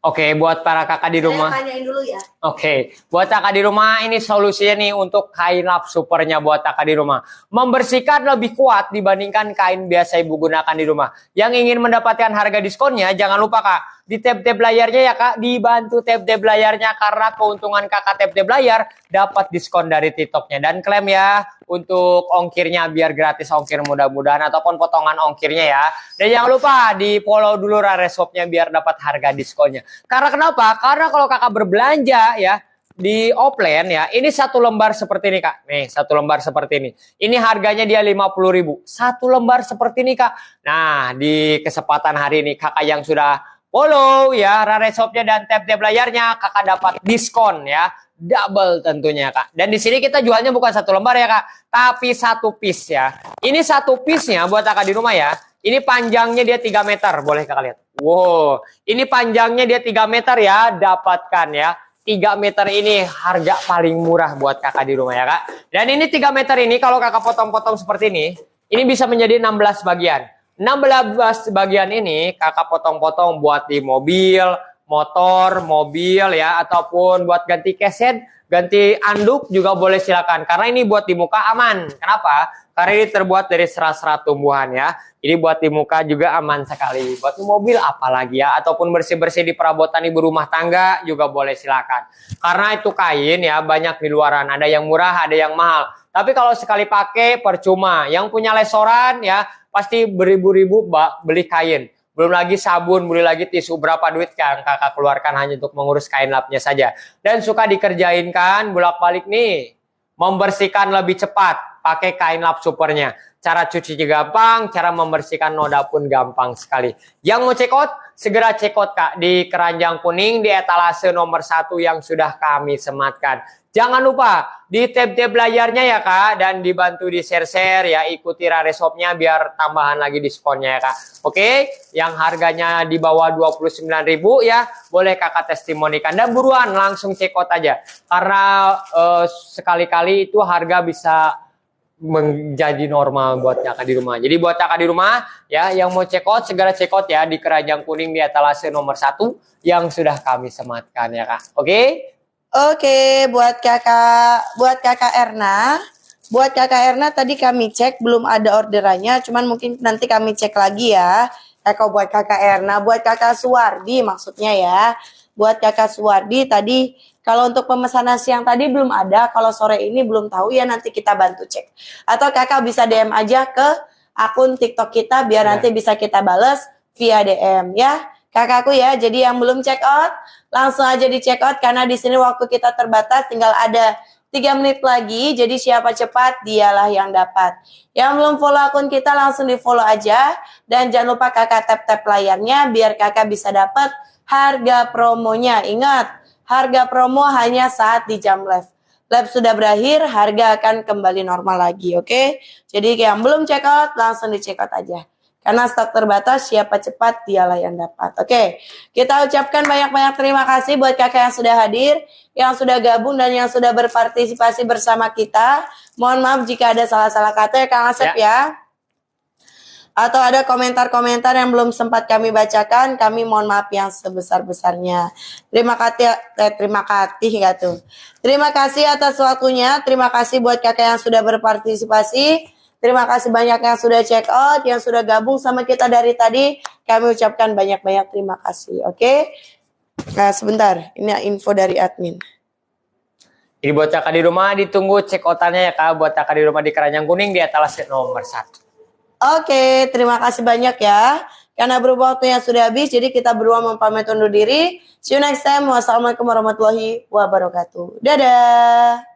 Oke, buat para kakak di rumah. Saya tanyain dulu ya. Oke, buat kakak di rumah ini solusinya nih untuk kain lap supernya buat kakak di rumah. Membersihkan lebih kuat dibandingkan kain biasa ibu gunakan di rumah. Yang ingin mendapatkan harga diskonnya, jangan lupa kak, di tab-tab layarnya ya kak, dibantu tab-tab layarnya karena keuntungan kakak tab-tab layar dapat diskon dari TikToknya. Dan klaim ya untuk ongkirnya biar gratis ongkir mudah-mudahan ataupun potongan ongkirnya ya. Dan jangan lupa di follow dulu Rareshopnya biar dapat harga diskonnya. Karena kenapa? Karena kalau kakak berbelanja ya di offline ya, ini satu lembar seperti ini kak. Nih satu lembar seperti ini. Ini harganya dia 50.000. Satu lembar seperti ini kak. Nah di kesempatan hari ini kakak yang sudah follow ya Rareshopnya dan tab-tab layarnya, kakak dapat diskon ya. Double tentunya kak. Dan di sini kita jualnya bukan satu lembar ya kak, tapi satu piece ya. Ini satu piece-nya buat kakak di rumah ya. Ini panjangnya dia 3 meter, boleh kakak lihat. Wow, ini panjangnya dia 3 meter ya, dapatkan ya. 3 meter ini harga paling murah buat kakak di rumah ya kak. Dan ini 3 meter ini kalau kakak potong-potong seperti ini bisa menjadi 16 bagian. 16 bagian ini kakak potong-potong buat di mobil, motor, mobil ya, ataupun buat ganti keset, ganti anduk juga boleh silakan. Karena ini buat di muka aman. Kenapa? Karena ini terbuat dari serat-serat tumbuhan ya. Jadi buat di muka juga aman sekali. Buat di mobil apalagi ya, ataupun bersih-bersih di perabotan ibu rumah tangga juga boleh silakan. Karena itu kain ya banyak di luaran. Ada yang murah, ada yang mahal. Tapi kalau sekali pakai percuma. Yang punya lesoran ya pasti beribu-ribu beli kain. Belum lagi sabun, beli lagi tisu, berapa duit yang kakak keluarkan hanya untuk mengurus kain lapnya saja. Dan suka dikerjain kan, bolak-balik nih. Membersihkan lebih cepat, pakai kain lap supernya. Cara cucinya gampang, cara membersihkan noda pun gampang sekali. Yang mau check out, segera check out kak. Di keranjang kuning, di etalase nomor 1 yang sudah kami sematkan. Jangan lupa di tab-tab layarnya ya kak, dan dibantu di share-share ya, ikuti Rareshopnya biar tambahan lagi diskonnya ya kak. Oke, yang harganya di bawah 29.000 ya, boleh kakak testimonikan. Dan buruan langsung check out aja, karena sekali-kali itu harga bisa menjadi normal buat kakak di rumah. Jadi buat kakak di rumah ya, yang mau check out segera check out ya di keranjang kuning di etalase nomor 1 yang sudah kami sematkan ya kak. Oke? Oke, buat kakak Erna tadi kami cek belum ada orderannya, cuman mungkin nanti kami cek lagi ya. Buat kakak Erna, buat kakak Suwardi maksudnya ya. Buat kakak Suwardi tadi kalau untuk pemesanan siang tadi belum ada, kalau sore ini belum tahu ya, nanti kita bantu cek. Atau kakak bisa DM aja ke akun TikTok kita biar nanti bisa kita bales via DM ya. Kakakku ya, jadi yang belum check out langsung aja di check out karena di sini waktu kita terbatas, tinggal ada 3 menit lagi. Jadi siapa cepat dialah yang dapat. Yang belum follow akun kita langsung di follow aja, dan jangan lupa kakak tap layarnya biar kakak bisa dapat harga promonya. Ingat, harga promo hanya saat di jam live. Live sudah berakhir, harga akan kembali normal lagi, oke? Jadi yang belum check out langsung di check out aja. Karena stok terbatas, siapa cepat dialah yang dapat. Oke, kita ucapkan banyak-banyak terima kasih buat kakak yang sudah hadir, yang sudah gabung, dan yang sudah berpartisipasi bersama kita. Mohon maaf jika ada salah-salah kata ya Kang Asep ya. Atau ada komentar-komentar yang belum sempat kami bacakan, kami mohon maaf yang sebesar-besarnya. Terima kasih atas waktunya, terima kasih buat kakak yang sudah berpartisipasi. Terima kasih banyak yang sudah check out, yang sudah gabung sama kita dari tadi. Kami ucapkan banyak-banyak terima kasih, oke? Nah, sebentar, ini info dari admin. Jadi buat kakak di rumah ditunggu check out-annya ya kak, buat kakak di rumah di keranjang kuning di etalase nomor 1. Oke, terima kasih banyak ya. Karena berhubung waktunya sudah habis, jadi kita berdua pamit undur diri. See you next time. Wassalamualaikum warahmatullahi wabarakatuh. Dadah.